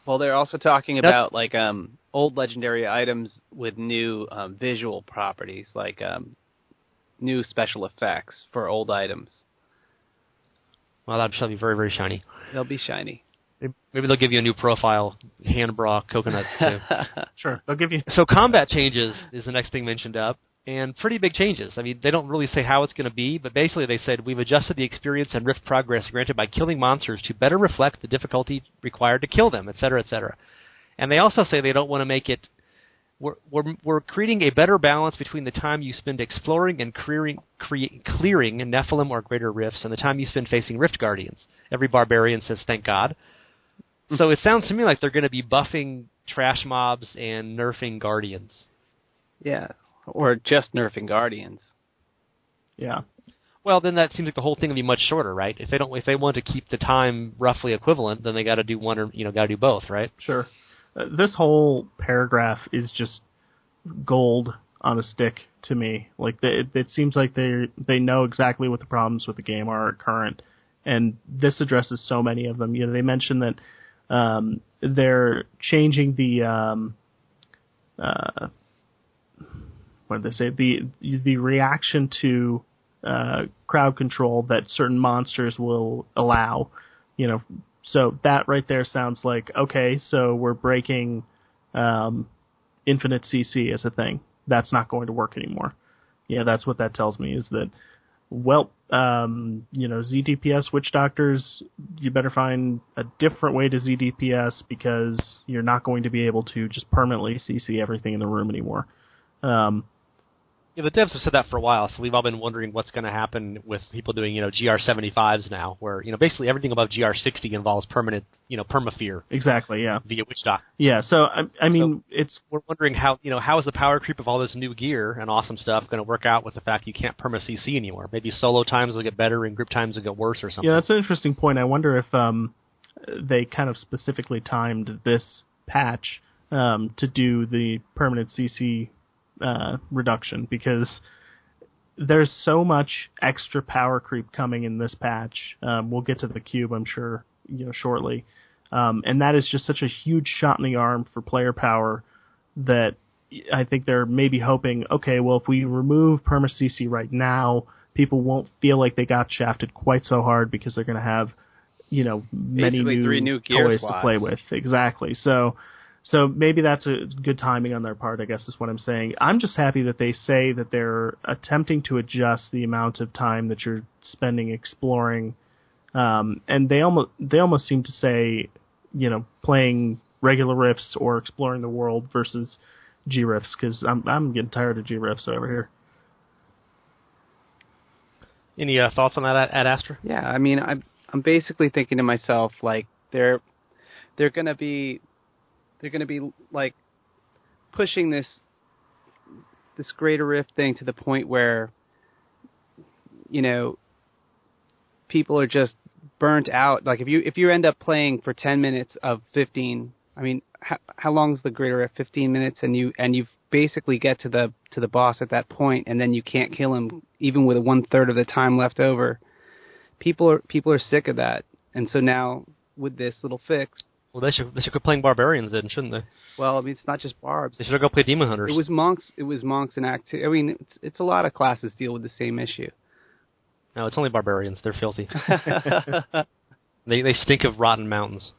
Well, they're also talking about old legendary items with new visual properties, like new special effects for old items. Well, that'll be very, very shiny. They'll be shiny. Maybe they'll give you a new profile, hand bra, coconut too. Sure, they'll give you... So combat changes is the next thing mentioned up. And pretty big changes. I mean, they don't really say how it's going to be, but basically they said, we've adjusted the experience and rift progress granted by killing monsters to better reflect the difficulty required to kill them, etc., etc. And they also say they don't want to make it... We're creating a better balance between the time you spend exploring and clearing Nephilim or greater rifts and the time you spend facing Rift Guardians. Every barbarian says, thank God. So it sounds to me like they're going to be buffing trash mobs and nerfing Guardians. Yeah, or just nerfing Guardians. Yeah. Well, then that seems like the whole thing would be much shorter, right? If they want to keep the time roughly equivalent, then they got to do one or got to do both, right? Sure. This whole paragraph is just gold on a stick to me. Like it seems like they know exactly what the problems with the game are at current, and this addresses so many of them. They mentioned that they're changing the what did they say? The reaction to crowd control that certain monsters will allow. So that right there sounds like, okay, so we're breaking infinite CC as a thing. That's not going to work anymore. Yeah, that's what that tells me, is that, well, ZDPS witch doctors, you better find a different way to ZDPS because you're not going to be able to just permanently CC everything in the room anymore. Yeah, the devs have said that for a while, so we've all been wondering what's going to happen with people doing, GR75s now, where, basically everything above GR60 involves permanent, perma-fear. Exactly, yeah. Via witch doctor. Yeah, so, I mean, we're wondering how is the power creep of all this new gear and awesome stuff going to work out with the fact you can't perma-CC anymore? Maybe solo times will get better and group times will get worse or something. Yeah, that's an interesting point. I wonder if they kind of specifically timed this patch to do the permanent CC reduction, because there's so much extra power creep coming in this patch. We'll get to the cube, I'm sure, shortly. And that is just such a huge shot in the arm for player power that I think they're maybe hoping, okay, well, if we remove perma-CC right now, people won't feel like they got shafted quite so hard because they're going to have, many new toys to play with. Exactly. So maybe that's a good timing on their part, I guess is what I'm saying. I'm just happy that they say that they're attempting to adjust the amount of time that you're spending exploring. And they almost seem to say, playing regular rifts or exploring the world versus G-rifts, because I'm getting tired of G-rifts over here. Any thoughts on that, AdAstra? Yeah, I mean, I'm basically thinking to myself, like, they're going to be like pushing this greater rift thing to the point where, people are just burnt out. Like if you end up playing for 10 minutes of 15, I mean, how long is the greater rift? 15 minutes, and you basically get to the boss at that point, and then you can't kill him even with 1/3 of the time left over. People are sick of that, and so now with this little fix. Well, they should quit playing barbarians then, shouldn't they? Well, I mean, it's not just barbs. They should go play demon hunters. It was monks in Act 2. I mean, it's a lot of classes deal with the same issue. No, it's only barbarians. They're filthy. They stink of rotten mountains.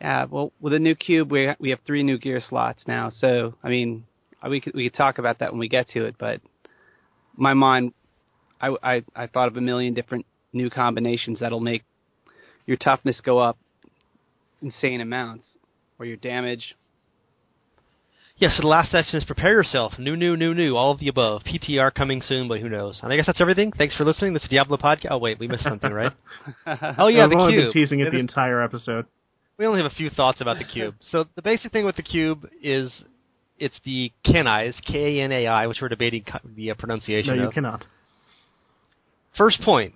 Yeah, well, with a new cube, we have 3 new gear slots now. So, I mean, we could talk about that when we get to it. But my mind, I thought of a million different new combinations that'll make your toughness go up insane amounts, or your damage. Yes, so the last section is prepare yourself. New, all of the above. PTR coming soon, but who knows? And I guess that's everything. Thanks for listening. This is Diablo Podcast. Oh, wait, we missed something, right? Oh, yeah, the I've only cube. been teasing it the entire episode. We only have a few thoughts about the cube. So the basic thing with the cube is it's the Kanai, Kanai, which we're debating the pronunciation of. No, you cannot. First point,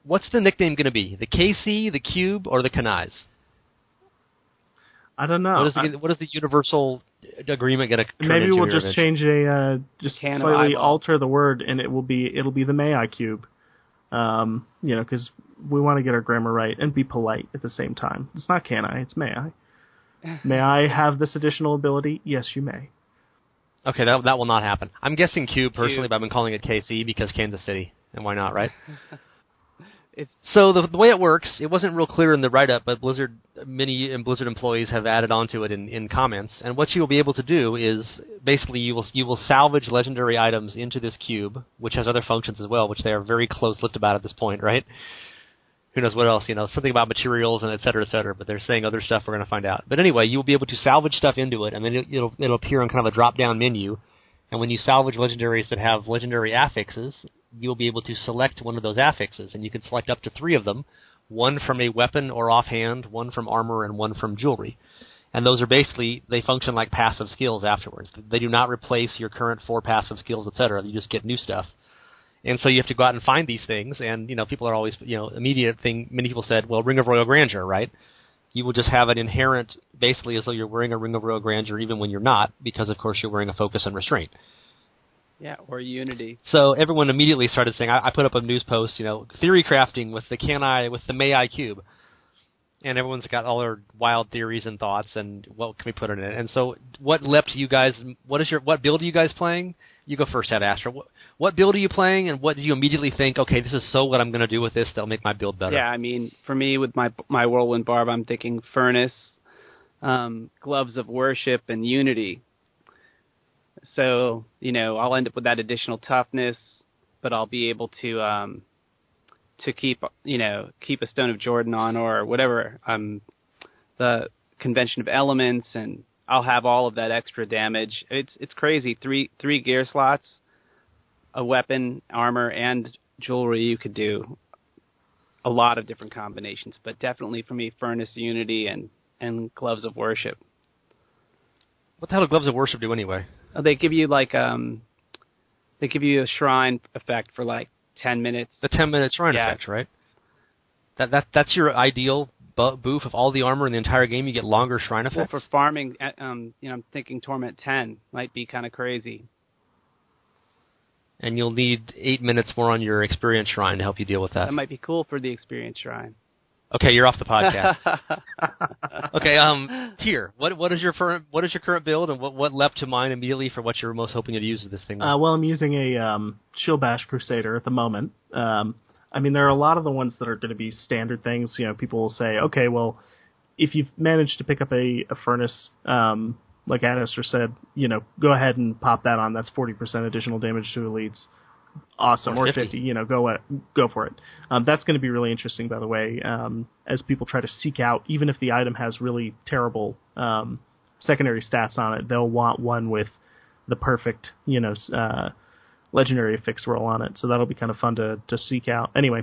what's the nickname going to be? The KC, the cube, or the Kanais? I don't know. What is the universal agreement going to turn Maybe into we'll just change just slightly alter the word, and it'll be the May I cube. Because we want to get our grammar right and be polite at the same time. It's not can I, it's may I. May I have this additional ability? Yes, you may. Okay, that will not happen. I'm guessing cube personally, but I've been calling it KC because Kansas City, and why not, right? So the way it works, it wasn't real clear in the write-up, but Blizzard many Blizzard employees have added onto it in comments. And what you will be able to do is basically you will salvage legendary items into this cube, which has other functions as well, which they are very close-lipped about at this point, right? Who knows what else, something about materials and et cetera, but they're saying other stuff we're going to find out. But anyway, you will be able to salvage stuff into it, and then it'll appear on kind of a drop-down menu. And when you salvage legendaries that have legendary affixes, you'll be able to select one of those affixes, and you can select up to 3 of them, one from a weapon or offhand, one from armor, and one from jewelry. And those are basically, they function like passive skills afterwards. They do not replace your current 4 passive skills, etc. You just get new stuff. And so you have to go out and find these things, and, people are always, immediate thing, many people said, well, Ring of Royal Grandeur, right? You will just have an inherent, basically as though you're wearing a Ring of Royal Grandeur even when you're not, because, of course, you're wearing a Focus and Restraint. Yeah, or Unity. So everyone immediately started saying, I put up a news post, theory crafting with the Kanai, with the May cube. And everyone's got all their wild theories and thoughts and what can we put in it. And so what leapt you guys, what build are you guys playing? You go first, AdAstra. What build are you playing, and what did you immediately think, okay, this is so what I'm going to do with this that'll make my build better? Yeah, for me, with my Whirlwind Barb, I'm thinking Furnace, Gloves of Worship, and Unity. So, I'll end up with that additional toughness, but I'll be able to keep a Stone of Jordan on, or whatever, the Convention of Elements, and I'll have all of that extra damage. It's crazy. Three gear slots, a weapon, armor, and jewelry. You could do a lot of different combinations, but definitely for me, Furnace, Unity, and Gloves of Worship. What the hell do Gloves of Worship do anyway? They give you a shrine effect for 10 minutes. The 10-minute shrine effect, right? That's your ideal boof of all the armor in the entire game. You get longer shrine effects. Well, for farming, I'm thinking Torment 10 might be kind of crazy. And you'll need 8 minutes more on your experience shrine to help you deal with that. That might be cool for the experience shrine. Okay, you're off the podcast. Okay, Tier, what is your current build, and what leapt to mind immediately for what you're most hoping to use this thing with? Well, I'm using a Shield Bash Crusader at the moment. There are a lot of the ones that are going to be standard things. People will say, okay, well, if you've managed to pick up a furnace, like AdAstra said, go ahead and pop that on. That's 40% additional damage to elites. Awesome, or 50. Go for it. That's going to be really interesting, by the way, as people try to seek out, even if the item has really terrible secondary stats on it, they'll want one with the perfect, legendary affix roll on it. So that'll be kind of fun to seek out. Anyway,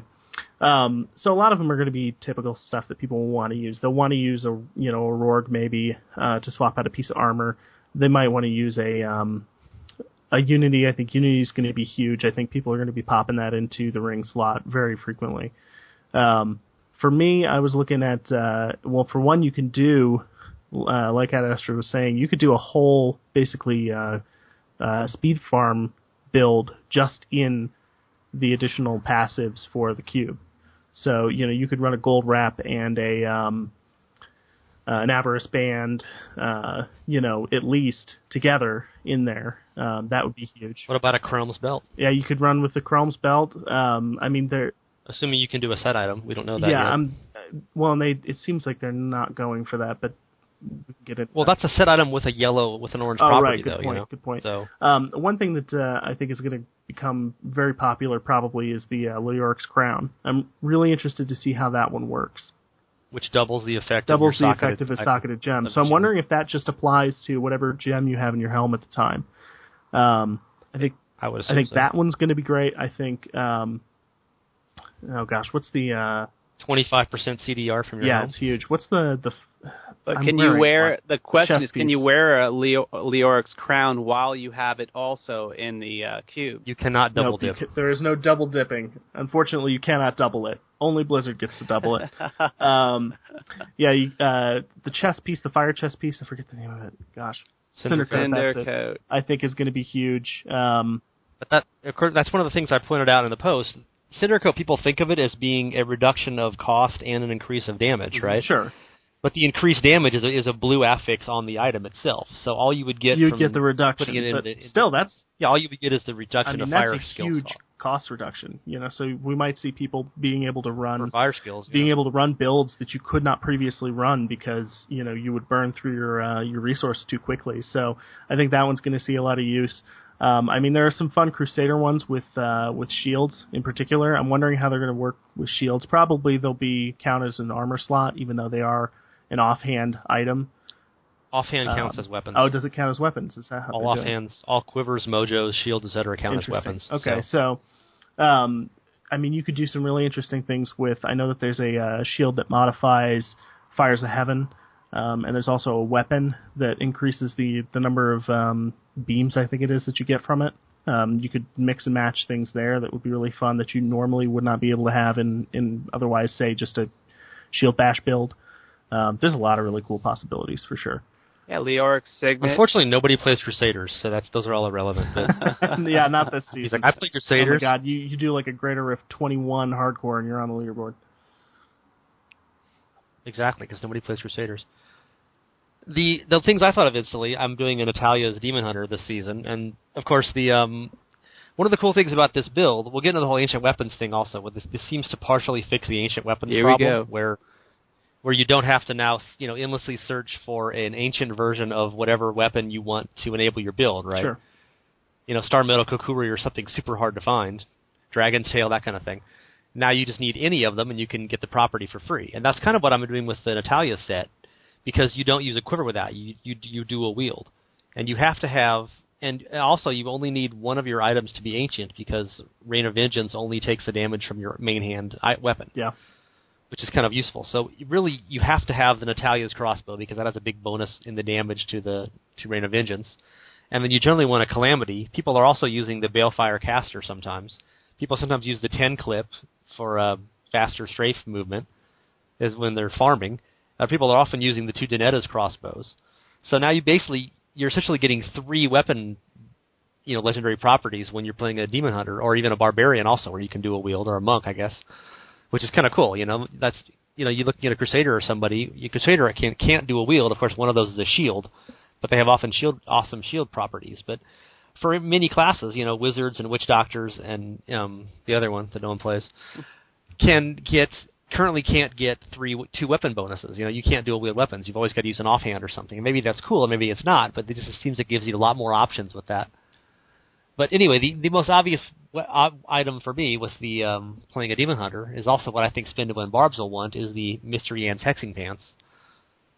so a lot of them are going to be typical stuff that people will want to use. They'll want to use a RoRG maybe to swap out a piece of armor. They might want to use a Unity. I think Unity is going to be huge. I think people are going to be popping that into the ring slot very frequently. For me, I was looking at, for one, you can do, like AdAstra was saying, you could do a whole, basically, speed farm build just in the additional passives for the cube. So, you could run a gold wrap and an Avarice Band, at least together in there. That would be huge. What about a Chrome's Belt? Yeah, you could run with the Chrome's Belt. They're... Assuming you can do a set item. We don't know that yet. It seems like they're not going for that, but we can get it. Well, that's a set item with an orange property, right, though. Good point. So, one thing that I think is going to become very popular probably is the Leoric's Crown. I'm really interested to see how that one works. Which doubles the effect of a socketed gem. So I'm wondering if that just applies to whatever gem you have in your helm at the time. I think that one's going to be great. I think, what's the 25% CDR from your helm? Yeah, it's huge. What's the the question is, can you wear a Leoric's Crown while you have it also in the cube? You cannot double dip. There is no double dipping. Unfortunately, you cannot double it. Only Blizzard gets to double it. The chest piece, the fire chest piece, I forget the name of it. Gosh. Cindercoat. I think is going to be huge. But that's one of the things I pointed out in the post. Cindercoat, people think of it as being a reduction of cost and an increase of damage, right? Sure. But the increased damage is a blue affix on the item itself. So all you would get you'd get the reduction, but still, that's all you would get is the reduction of fire skills. That's a huge cost reduction. So we might see people being able to run fire skills, able to run builds that you could not previously run because you would burn through your resource too quickly. So I think that one's going to see a lot of use. There are some fun Crusader ones with shields in particular. I'm wondering how they're going to work with shields. Probably they'll be count as an armor slot, even though they are an offhand item. Offhand counts as weapons. Oh, does it count as weapons? Is that how all offhands, all quivers, mojos, shields, etc. count as weapons. Okay, so you could do some really interesting things with. I know that there's a shield that modifies fires of heaven, and there's also a weapon that increases the number of beams, I think it is, that you get from it. You could mix and match things there that would be really fun that you normally would not be able to have in otherwise, say, just a shield bash build. There's a lot of really cool possibilities for sure. Yeah, Leoric Signet. Unfortunately, nobody plays Crusaders, so those are all irrelevant. Yeah, not this season. He's like, I play Crusaders. Oh my god, you do like a Greater Rift 21 hardcore and you're on the leaderboard. Exactly, because nobody plays Crusaders. The things I thought of instantly, I'm doing an Natalia's Demon Hunter this season, and of course one of the cool things about this build, we'll get into the whole ancient weapons thing also. This seems to partially fix the ancient weapons problem, where you don't have to now endlessly search for an ancient version of whatever weapon you want to enable your build, right? Sure. Star Metal Kokuri or something super hard to find, Dragon's Tail, that kind of thing. Now you just need any of them, and you can get the property for free. And that's kind of what I'm doing with the Natalia set, because you don't use a quiver with that. You dual wield. And you have to have... And also, you only need one of your items to be ancient, because Rain of Vengeance only takes the damage from your main hand weapon. Yeah. Which is kind of useful. So really, you have to have the Natalia's crossbow, because that has a big bonus in the damage to Rain of Vengeance. And then you generally want a Calamity. People are also using the Balefire Caster sometimes. People sometimes use the 10 clip for faster strafe movement, is when they're farming. People are often using the 2 Danetta's crossbows. So now you're essentially getting 3 weapon, legendary properties when you're playing a Demon Hunter, or even a Barbarian also, where you can dual wield, or a Monk, I guess. Which is kind of cool, That's you're looking at a Crusader or somebody. Your Crusader can't do a wield. Of course, one of those is a shield, but they have often awesome shield properties. But for many classes, wizards and witch doctors and the other one that no one plays currently can't get 2 weapon bonuses. You can't dual wield weapons. You've always got to use an offhand or something. And maybe that's cool, and maybe it's not. But it just seems it gives you a lot more options with that. But anyway, the most obvious item for me with the playing a Demon Hunter is also what I think Spindle and Barbs will want, is the Mystery Ant's Hexing Pants,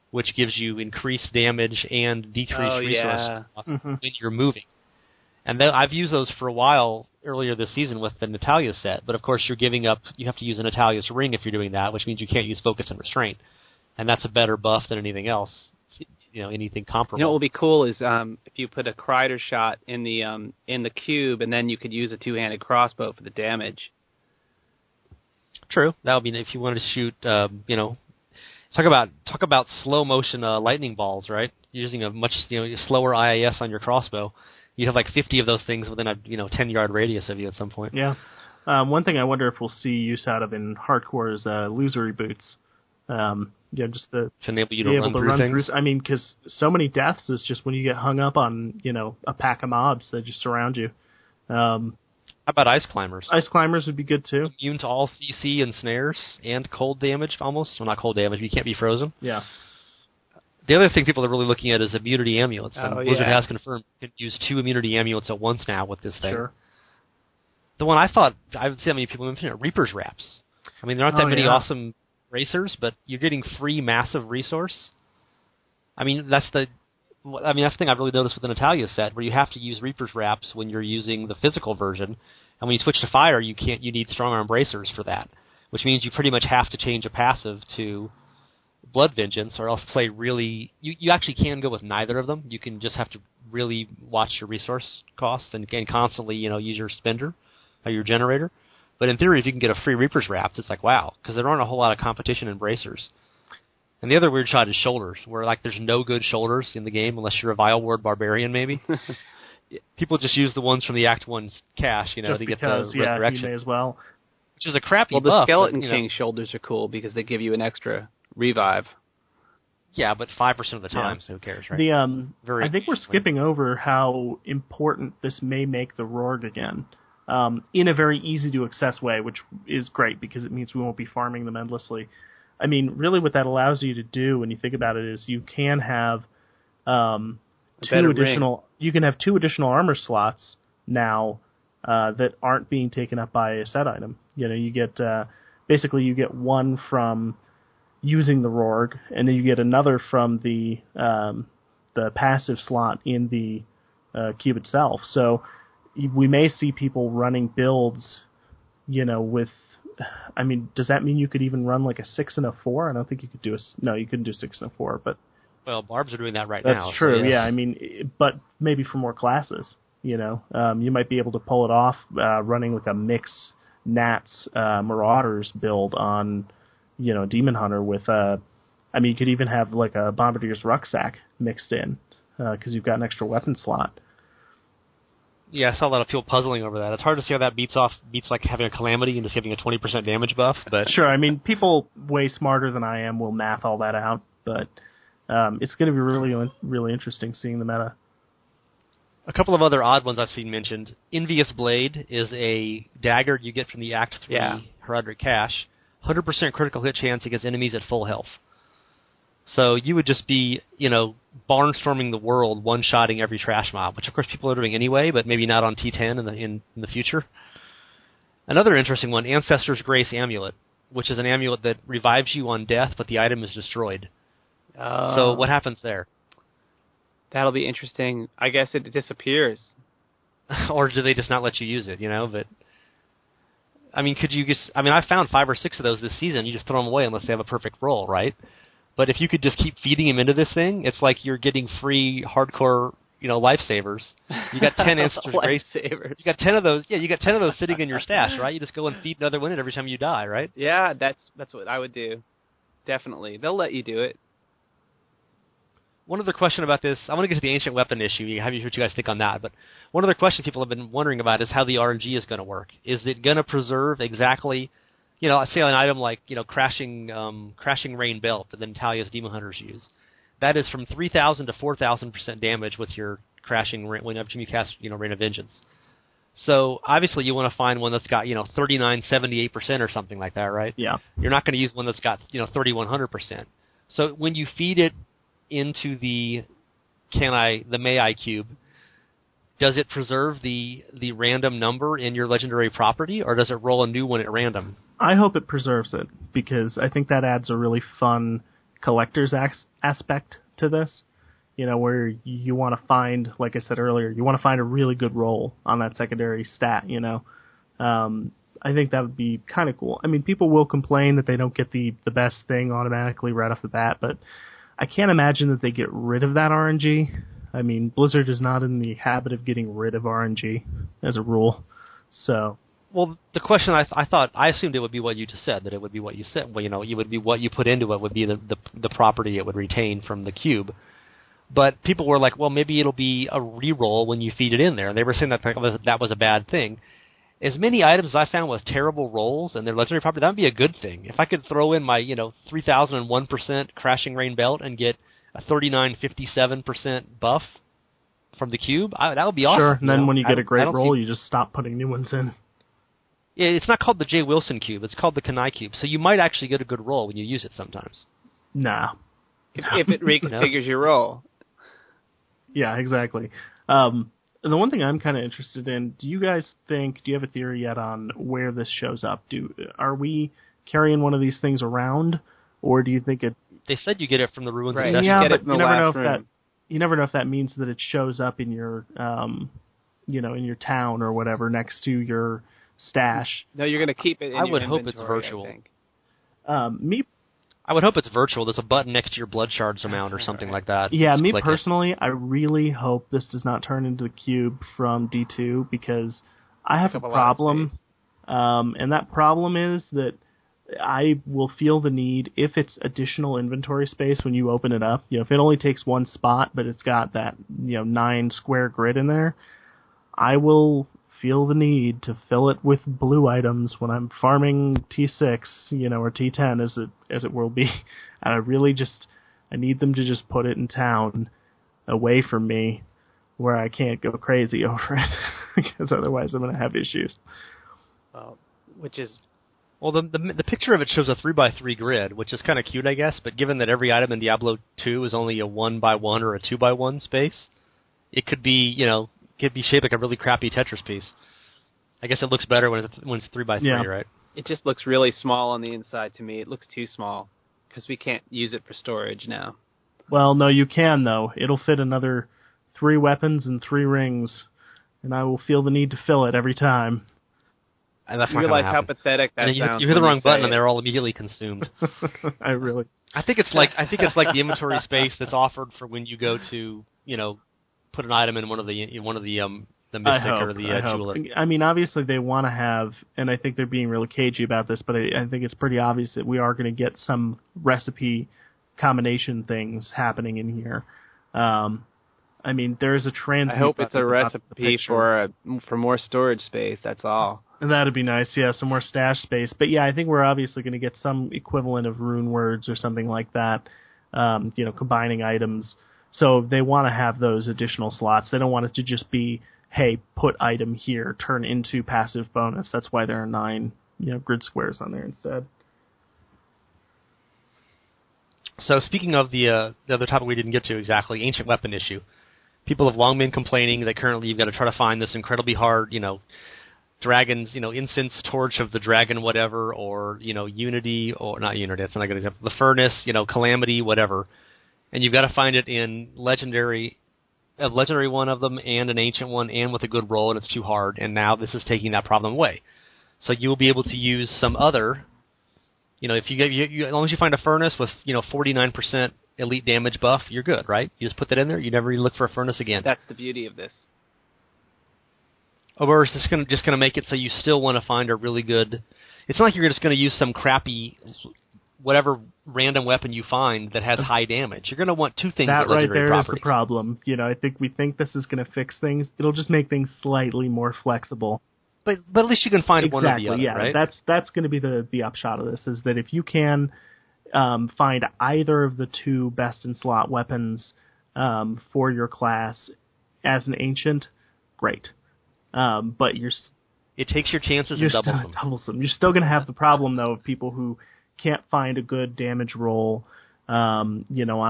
which gives you increased damage and decreased resource when you're moving. And I've used those for a while earlier this season with the Natalia set, but of course you have to use a Natalia's Ring if you're doing that, which means you can't use Focus and Restraint. And that's a better buff than anything else. Anything comparable. What will be cool is if you put a Crider shot in the cube, and then you could use a 2-handed crossbow for the damage. True. That would be if you wanted to shoot. Talk about slow motion lightning balls, right? Using a much slower IAS on your crossbow, you'd have like 50 of those things within a 10-yard radius of you at some point. Yeah. One thing I wonder if we'll see use out of in hardcore is illusory boots. Just to enable you to run through things. Because so many deaths is just when you get hung up on, a pack of mobs that just surround you. How about Ice Climbers? Ice Climbers would be good too. Immune to all CC and snares and cold damage almost. Well, not cold damage, but you can't be frozen. Yeah. The other thing people are really looking at is immunity amulets. And Blizzard has confirmed you can use 2 immunity amulets at once now with this thing. Sure. The one I would see how many people mention it, Reaper's Wraps. There aren't that many awesome racers, but you're getting free massive resource. That's the thing I've really noticed with the Natalia set, where you have to use Reaper's Wraps when you're using the physical version, and when you switch to fire, you need strong arm bracers for that, which means you pretty much have to change a passive to Blood Vengeance, or else play really... You actually can go with neither of them. You can just have to really watch your resource costs and constantly use your spender or your generator. But in theory, if you can get a free Reaper's Wraps, it's like, wow, because there aren't a whole lot of competition in bracers. And the other weird shot is shoulders, where there's no good shoulders in the game unless you're a Vile Ward Barbarian, maybe. People just use the ones from the Act 1 cache, to get the resurrection. You may as well. Which is a crappy buff. Well, the Skeleton King shoulders are cool because they give you an extra revive. Yeah, but 5% of the time, so who cares, right? I think we're skipping over how important this may make the RoRG again, in a very easy-to-access way, which is great because it means we won't be farming them endlessly. I mean, really what that allows you to do when you think about it is you can have two additional armor slots now that aren't being taken up by a set item. You know, you get basically you get one from using the RoRG, and then you get another from the passive slot in the cube itself. So we may see people running builds, you know, with. I mean, does that mean you could even run like a 6 and a 4? I don't think you could do no, you couldn't do 6 and a 4, but. Well, Barbs are doing that right now. now. That's true, so yeah. I mean, but maybe for more classes, you know. You might be able to pull it off running like a mix Nats Marauders build on, you know, Demon Hunter with I mean, you could even have like a Bombardier's Rucksack mixed in because you've got an extra weapon slot. Yeah, I saw a lot of people puzzling over that. It's hard to see how that beats like having a Calamity and just having a 20% damage buff. But sure, I mean, people way smarter than I am will math all that out, but it's going to be really, really interesting seeing the meta. A couple of other odd ones I've seen mentioned. Envious Blade is a dagger you get from the Act 3 Heraldric Cache. 100% critical hit chance against enemies at full health. So you would just be, you know, barnstorming the world, one-shotting every trash mob, which of course people are doing anyway, but maybe not on T10 in the future. Another interesting one, Ancestor's Grace Amulet, which is an amulet that revives you on death, but the item is destroyed. So what happens there? That'll be interesting. I guess it disappears. Or do they just not let you use it, you know? But I mean, could you just... I mean, I found 5 or 6 of those this season. You just throw them away unless they have a perfect roll, right? But if you could just keep feeding him into this thing, it's like you're getting free hardcore, you know, lifesavers. You got 10 Ancestor's Grace. You got 10 of those. Yeah, you got 10 of those sitting in your stash, right? You just go and feed another one every time you die, right? Yeah, that's what I would do. Definitely. They'll let you do it. One other question about this, I want to get to the ancient weapon issue, have you what you guys think on that, but one other question people have been wondering about is how the RNG is going to work. Is it going to preserve exactly, you know, say an item like, you know, Crashing Rain Belt that then Talia's Demon Hunters use. That is from 3,000 to 4,000% damage with your Crashing Rain, whenever you cast, you know, Rain of Vengeance. So obviously you want to find one that's got, you know, 39, 78% or something like that, right? Yeah. You're not going to use one that's got, you know, 3,100%. So when you feed it into the May I cube, does it preserve the random number in your legendary property, or does it roll a new one at random? I hope it preserves it, because I think that adds a really fun collector's aspect to this. You know, where you want to find, like I said earlier, you want to find a really good roll on that secondary stat, you know. I think that would be kind of cool. I mean, people will complain that they don't get the best thing automatically right off the bat, but I can't imagine that they get rid of that RNG. I mean, Blizzard is not in the habit of getting rid of RNG as a rule. So, well, the question I assumed it would be what you just said, that it would be what you said. Well, you know, it would be what you put into it would be the property it would retain from the cube. But people were like, well, maybe it'll be a reroll when you feed it in there. And they were saying that was a bad thing. As many items as I found with terrible rolls and their legendary property, that would be a good thing. If I could throw in my, you know, 3,001% Crashing Rain Belt and get a 39.57% buff from the cube, that would be awesome. Sure, and then when you get a great roll, you just stop putting new ones in. Yeah, it's not called the J. Wilson cube. It's called the Kanai cube. So you might actually get a good roll when you use it sometimes. Nah. If it reconfigures your roll. Yeah, exactly. The one thing I'm kind of interested in, do you have a theory yet on where this shows up? Are we carrying one of these things around, or do you think it... They said you get it from the Ruins of Sescheron. Yeah, but you never know if that means that it shows up in your, you know, in your town or whatever next to your stash. No, you're going to keep it in I would hope it's virtual. I would hope it's virtual. There's a button next to your blood shards amount or something like that. Yeah, me personally, I really hope this does not turn into the cube from D2, because I have a problem, and that problem is that I will feel the need, if it's additional inventory space when you open it up, you know, if it only takes one spot, but it's got that, you know, 9 square grid in there, I will feel the need to fill it with blue items when I'm farming T6, you know, or T10 as it will be. And I really just, I need them to just put it in town away from me where I can't go crazy over it because otherwise I'm going to have issues. Which is... Well, the picture of it shows a 3x3 grid, which is kind of cute, I guess, but given that every item in Diablo 2 is only a 1x1 or a 2x1 space, it could be, shaped like a really crappy Tetris piece. I guess it looks better when it's 3x3, right? It just looks really small on the inside to me. It looks too small because we can't use it for storage now. Well, no, you can, though. It'll fit another 3 weapons and 3 rings, and I will feel the need to fill it every time. And that's you realize how pathetic that sounds. You hit the wrong button and they're all immediately consued. I think it's like the inventory space that's offered for when you go to put an item in one of the mystic or the jeweler. I mean, obviously they want to have, and I think they're being really cagey about this, but I think it's pretty obvious that we are going to get some recipe combination things happening in here. I mean, there is a trans. I hope it's a recipe for more storage space. That's all. And that'd be nice, yeah, some more stash space. But yeah, I think we're obviously going to get some equivalent of rune words or something like that, combining items. So they want to have those additional slots. They don't want it to just be, hey, put item here, turn into passive bonus. That's why there are 9, grid squares on there instead. So speaking of the other topic we didn't get to exactly, ancient weapon issue. People have long been complaining that currently you've got to try to find this incredibly hard, Dragon's, incense torch of the dragon, whatever, or, Unity, or not Unity, that's not a good example, the furnace, Calamity, whatever. And you've got to find it in a legendary one of them and an ancient one and with a good roll, and it's too hard. And now this is taking that problem away. So you will be able to use some other, if you get, as long as you find a furnace with, 49% elite damage buff, you're good, right? You just put that in there, you never even look for a furnace again. That's the beauty of this. Or is this just going to make it so you still want to find a really good... It's not like you're just going to use some crappy, whatever random weapon you find that has high damage. You're going to want 2 things that with legendary right there properties. Is the problem. We think this is going to fix things. It'll just make things slightly more flexible. But at least you can find one or the other, yeah. Right? That's going to be the upshot of this, is that if you can find either of the 2 best in slot weapons for your class as an ancient, great. But it takes your chances and doubles them. You're still going to have the problem, though, of people who can't find a good damage roll, on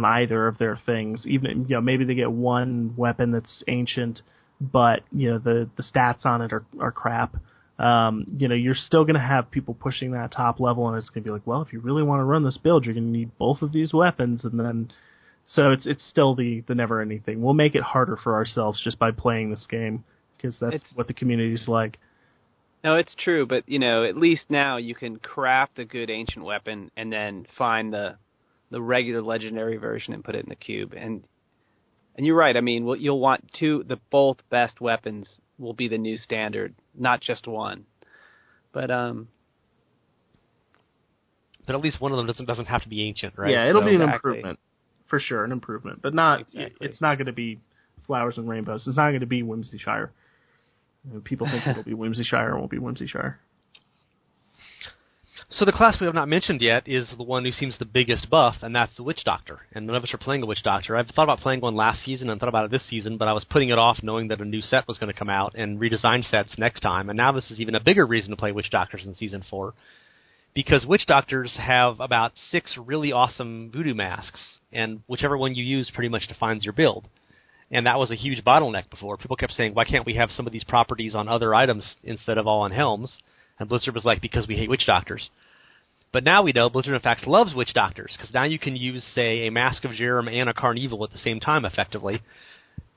either of their things. Even maybe they get one weapon that's ancient, but the stats on it are crap. You're still going to have people pushing that top level, and it's going to be like, well, if you really want to run this build, you're going to need both of these weapons, and then so it's still the never-ending thing. We'll make it harder for ourselves just by playing this game, because that's what the community's like. No, it's true, but, at least now you can craft a good ancient weapon and then find the regular legendary version and put it in the cube. And you're right, I mean, you'll want both best weapons will be the new standard, not just one. But at least one of them doesn't have to be ancient, right? Yeah, it'll be an improvement. For sure, an improvement. But not. Exactly. It's not going to be flowers and rainbows. It's not going to be Whimsyshire. People think it'll be Whimsyshire, it won't be Whimsyshire. So the class we have not mentioned yet is the one who seems the biggest buff, and that's the Witch Doctor. And none of us are playing the Witch Doctor. I've thought about playing one last season and thought about it this season, but I was putting it off knowing that a new set was going to come out and redesigned sets next time. And now this is even a bigger reason to play Witch Doctors in Season 4, because Witch Doctors have about 6 really awesome voodoo masks, and whichever one you use pretty much defines your build. And that was a huge bottleneck before. People kept saying, why can't we have some of these properties on other items instead of all on helms? And Blizzard was like, because we hate Witch Doctors. But now we know Blizzard, in fact, loves Witch Doctors, because now you can use, say, a Mask of Jerem and a Carnival at the same time, effectively.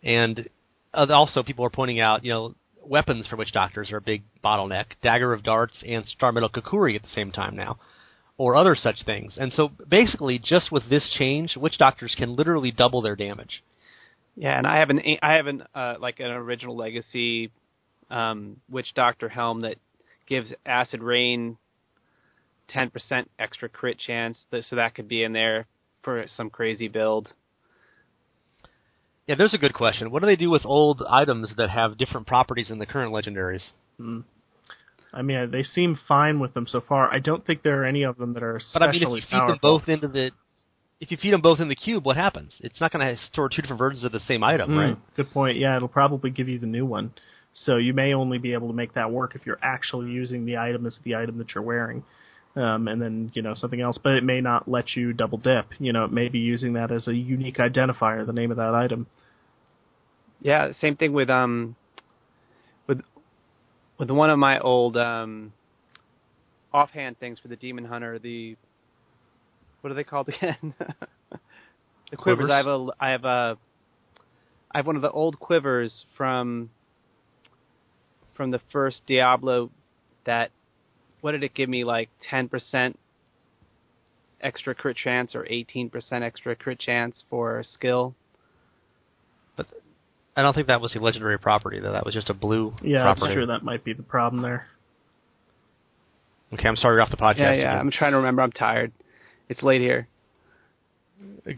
And also people are pointing out, weapons for Witch Doctors are a big bottleneck. Dagger of Darts and Star Metal Kukuri at the same time now, or other such things. And so basically, just with this change, Witch Doctors can literally double their damage. Yeah, and I have an original Legacy Witch Doctor helm that gives Acid Rain 10% extra crit chance, so that could be in there for some crazy build. Yeah, there's a good question. What do they do with old items that have different properties in the current legendaries? I mean, they seem fine with them so far. I don't think there are any of them that are especially But I mean, if you feed them both into the... if you feed them both in the cube, what happens? It's not going to store two different versions of the same item, right? Good point. Yeah, it'll probably give you the new one. So you may only be able to make that work if you're actually using the item as the item that you're wearing. And then, something else. But it may not let you double dip. It may be using that as a unique identifier, the name of that item. Yeah, same thing with one of my old offhand things for the Demon Hunter, what are they called again? The quivers. I have one of the old quivers from the first Diablo that, what did it give me, like 10% extra crit chance or 18% extra crit chance for skill? But I don't think that was a legendary property, though. That was just a blue property. Yeah, that's true. That might be the problem there. Okay, I'm sorry you're off the podcast. Yeah, I'm trying to remember. I'm tired. It's late here.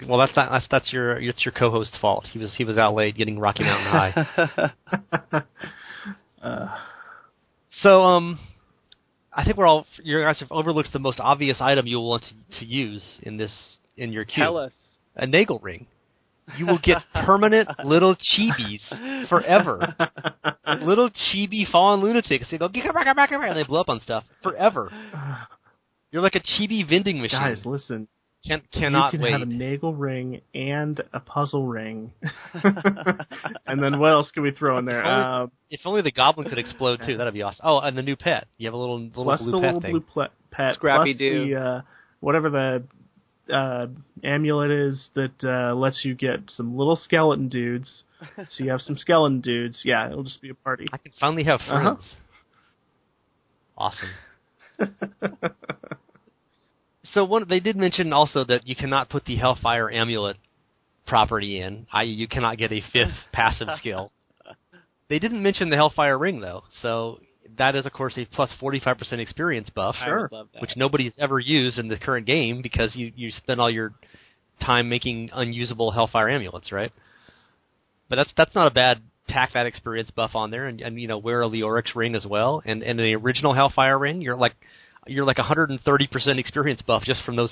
Well, that's your co-host's fault. He was out late getting Rocky Mountain High. So, I think you guys have overlooked the most obvious item you'll want to use in your cube. Tell us. A Nagel ring. You will get permanent little chibis forever. Little chibi fallen lunatics. They go, and they blow up on stuff forever. You're like a chibi vending machine. Guys, listen. Cannot wait. You can have a Nagel ring and a puzzle ring. And then what else can we throw in there? If only the goblin could explode too, that'd be awesome. Oh, and the new pet. You have a little blue pet thing. Plus the little blue pet. Scrappy plus Doo. Whatever the amulet is that lets you get some little skeleton dudes. So you have some skeleton dudes. Yeah, it'll just be a party. I can finally have friends. Awesome. So they did mention also that you cannot put the Hellfire Amulet property in, i.e. you cannot get a fifth passive skill. They didn't mention the Hellfire Ring, though, so that is, of course, a plus 45% experience buff, which nobody's ever used in the current game because you spend all your time making unusable Hellfire Amulets, right? But that's not a bad tack that experience buff on there, and wear a Leoric's Ring as well, and in the original Hellfire Ring, you're like 130% experience buff just from your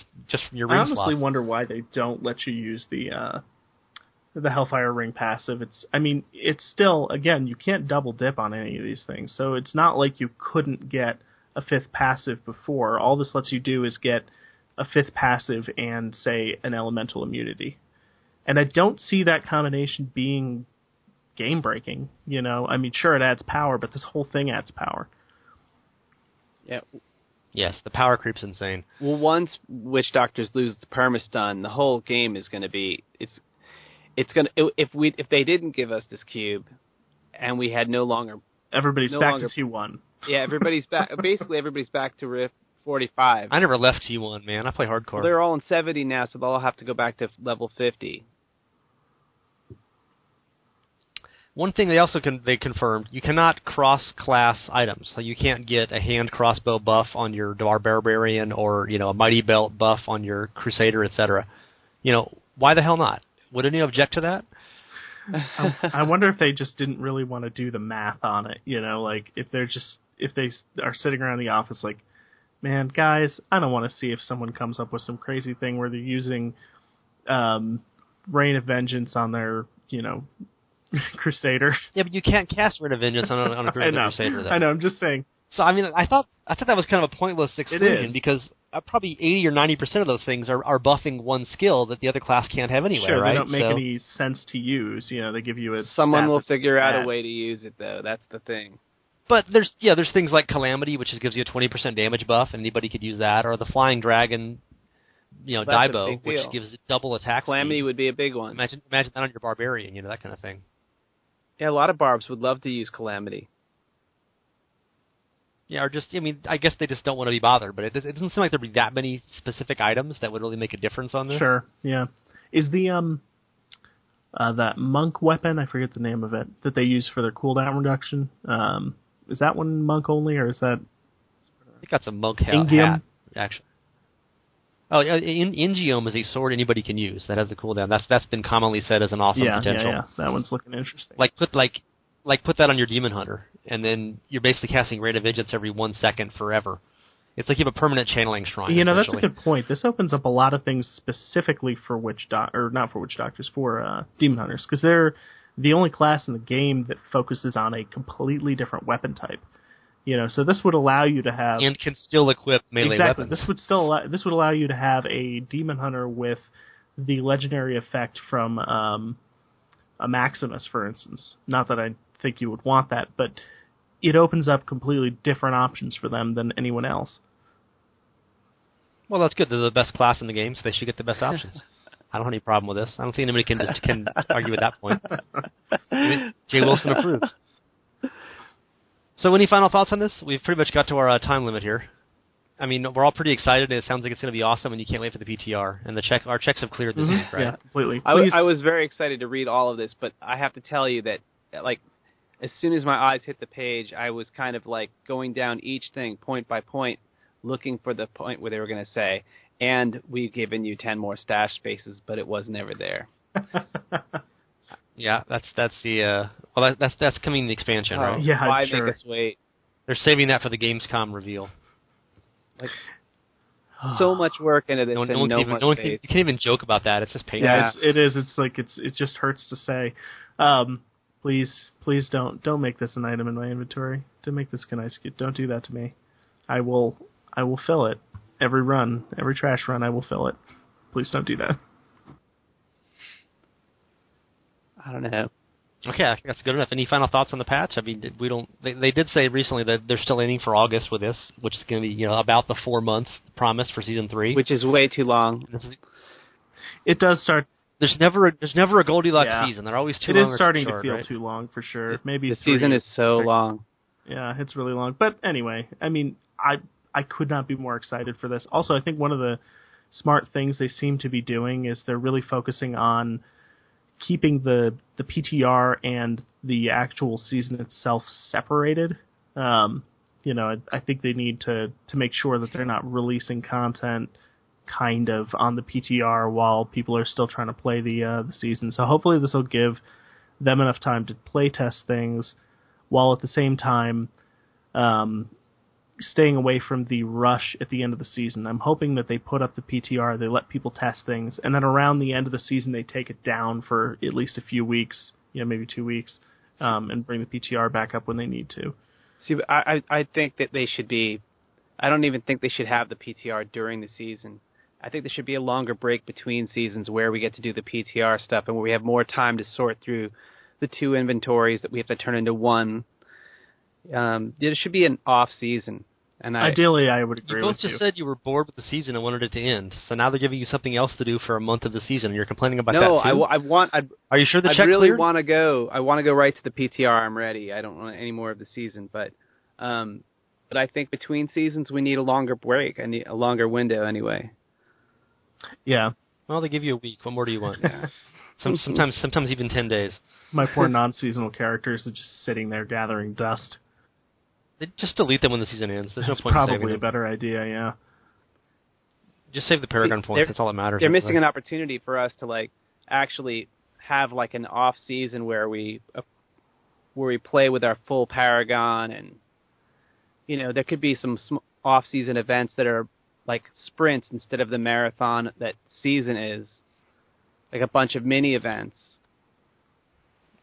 ring slots. I honestly wonder why they don't let you use the Hellfire Ring passive. It's still, again, you can't double dip on any of these things, so it's not like you couldn't get a fifth passive before. All this lets you do is get a fifth passive and, say, an elemental immunity. And I don't see that combination being game-breaking, Sure, it adds power, but this whole thing adds power. Yeah. Yes, the power creep's insane. Well, once Witch Doctors lose the perma-stun, the whole game is going to be... It's going to... If they didn't give us this cube, and we had no longer... Everybody's back to T1. Yeah, everybody's back... Basically, everybody's back to Rift 45. I never left T1, man. I play hardcore. Well, they're all in 70 now, so they'll all have to go back to level 50. One thing they confirmed, you cannot cross-class items. So you can't get a hand crossbow buff on your Barbarian or, a Mighty Belt buff on your Crusader, etc. Why the hell not? Would any object to that? I wonder if they just didn't really want to do the math on it. If they are sitting around the office like, man, guys, I don't want to see if someone comes up with some crazy thing where they're using Reign of Vengeance on their, Crusader. Yeah, but you can't cast Reign of Vengeance on a Crusader. Though. I know, I'm just saying. So, I thought that was kind of a pointless exclusion because probably 80 or 90% of those things are buffing one skill that the other class can't have anyway, sure, right? They don't make any sense to use. They give you a... Someone will figure out a way to use it, though. That's the thing. But there's things like Calamity, which gives you a 20% damage buff, and anybody could use that, or the Flying Dragon, Daibo, which gives double attack Calamity speed. Would be a big one. Imagine that on your Barbarian, that kind of thing. Yeah, a lot of Barbs would love to use Calamity. Yeah, or just, I guess they just don't want to be bothered, but it doesn't seem like there'd be that many specific items that would really make a difference on this. Sure, yeah. Is the, that monk weapon, I forget the name of it, that they use for their cooldown reduction, is that one monk only, or is that... I think that's a monk hat, actually. Oh, Ingium is a sword anybody can use that has a cooldown. That's been commonly said as an awesome potential. Yeah. That one's looking interesting. Put that on your Demon Hunter, and then you're basically casting Reign of Vengeance every 1 second forever. It's like you have a permanent channeling shrine. You know, that's a good point. This opens up a lot of things specifically for for demon hunters, because they're the only class in the game that focuses on a completely different weapon type. You know, so this would allow you to have and can still equip melee exactly. weapons. This would allow you to have a demon hunter with the legendary effect from a Maximus, for instance. Not that I think you would want that, but it opens up completely different options for them than anyone else. Well, that's good. They're the best class in the game, so they should get the best options. I don't have any problem with this. I don't think anybody can argue at that point. Jay Wilson approves. So any final thoughts on this? We've pretty much got to our time limit here. I mean, we're all pretty excited, and it sounds like it's going to be awesome, and you can't wait for the PTR. And our checks have cleared this week, right? Yeah, completely. I was very excited to read all of this, but I have to tell you that, like, as soon as my eyes hit the page, I was kind of like going down each thing point by point, looking for the point where they were going to say, and we've given you 10 more stash spaces, but it was never there. Yeah, that's coming in the expansion, right? Yeah, why sure. make us wait? They're saving that for the Gamescom reveal. Like, so much work into this, No and one no can more space. you can't even joke about that. It's just painful. Yeah, it is. It's like it just hurts to say. Please don't make this an item in my inventory. Don't make this Kanai skit. Don't do that to me. I will fill it. Every run, every trash run, I will fill it. Please don't do that. I don't know. Okay, I think that's good enough. Any final thoughts on the patch? I mean, They did say recently that they're still aiming for August with this, which is going to be about the 4 months promised for season 3, which is way too long. It does start. There's never a Goldilocks season. They're always too long. It is starting to feel right? too long for sure. Maybe the season is so long. Yeah, it's really long. But anyway, I mean, I could not be more excited for this. Also, I think one of the smart things they seem to be doing is they're really focusing on keeping the PTR and the actual season itself separated. I think they need to make sure that they're not releasing content kind of on the PTR while people are still trying to play the season. So hopefully this will give them enough time to play test things while at the same time staying away from the rush at the end of the season. I'm hoping that they put up the PTR, they let people test things, and then around the end of the season they take it down for at least a few weeks, maybe 2 weeks, and bring the PTR back up when they need to. See, I think that they should be... I don't even think they should have the PTR during the season. I think there should be a longer break between seasons where we get to do the PTR stuff and where we have more time to sort through the 2 inventories that we have to turn into 1. There should be an off season. And ideally, I would agree with you. You both just said you were bored with the season and wanted it to end. So now they're giving you something else to do for a month of the season, and you're complaining about that too? No, I want... Are you sure the check I really cleared? want to go. I want to go right to the PTR. I'm ready. I don't want any more of the season. But I think between seasons we need a longer break. I need a longer window anyway. Yeah. Well, they give you a week. What more do you want? Yeah. Sometimes even 10 days. My poor non-seasonal characters are just sitting there gathering dust. They just delete them when the season ends. There's That's no point in saving probably a them. better idea, yeah. Just save the Paragon points. That's all that matters. They're missing an opportunity for us to actually have an off season where we play with our full Paragon, and there could be some off season events that are like sprints instead of the marathon that season is, like a bunch of mini events.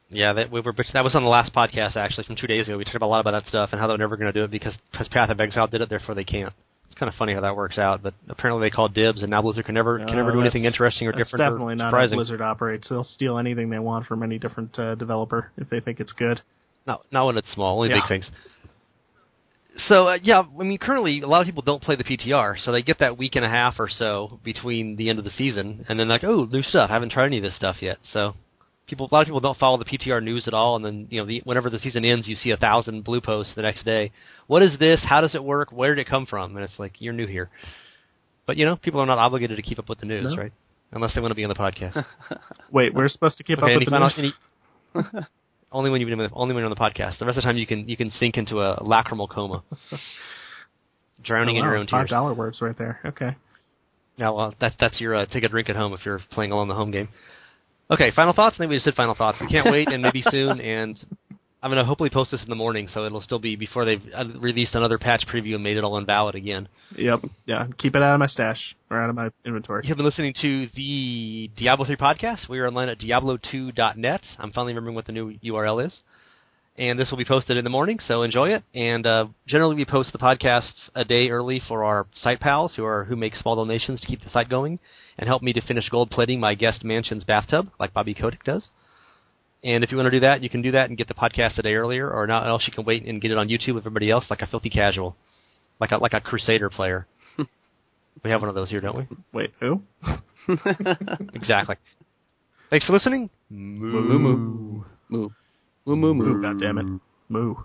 Yeah, that was on the last podcast, actually, from 2 days ago. We talked a lot about that stuff and how they're never going to do it because Path of Exile did it, therefore they can't. It's kind of funny how that works out, but apparently they called dibs, and now Blizzard can never do anything interesting or different or definitely not surprising. how Blizzard operates. They'll steal anything they want from any different developer if they think it's good. Not when it's small, only big things. So, I mean, currently, a lot of people don't play the PTR, so they get that week and a half or so between the end of the season, and then oh, new stuff. I haven't tried any of this stuff yet, so... A lot of people don't follow the PTR news at all, and then whenever the season ends, you see 1,000 blue posts the next day. What is this? How does it work? Where did it come from? And it's like, you're new here. But people are not obligated to keep up with the news, right? Unless they want to be on the podcast. Wait, we're supposed to keep up with the news? Only when you're on the podcast. The rest of the time, you can sink into a lacrimal coma, drowning in your own tears. $5 words right there. Okay. Yeah, well, that's your take a drink at home if you're playing along the home game. Okay, final thoughts? I think we just said final thoughts. We can't wait, and maybe soon, and I'm going to hopefully post this in the morning, so it'll still be before they've released another patch preview and made it all invalid again. Yep. Yeah. Keep it out of my stash or out of my inventory. You have been listening to the Diablo 3 podcast. We are online at diablo2.net. I'm finally remembering what the new URL is. And this will be posted in the morning, so enjoy it. And generally we post the podcasts a day early for our site pals who make small donations to keep the site going and help me to finish gold plating my guest mansion's bathtub, like Bobby Kotick does. And if you want to do that, you can do that and get the podcast a day earlier, or not else you can wait and get it on YouTube with everybody else, like a filthy casual, like a Crusader player. We have one of those here, don't we? Wait, who? Exactly. Thanks for listening. Moo. Moo. Moo, moo, moo. God damn it. Moo.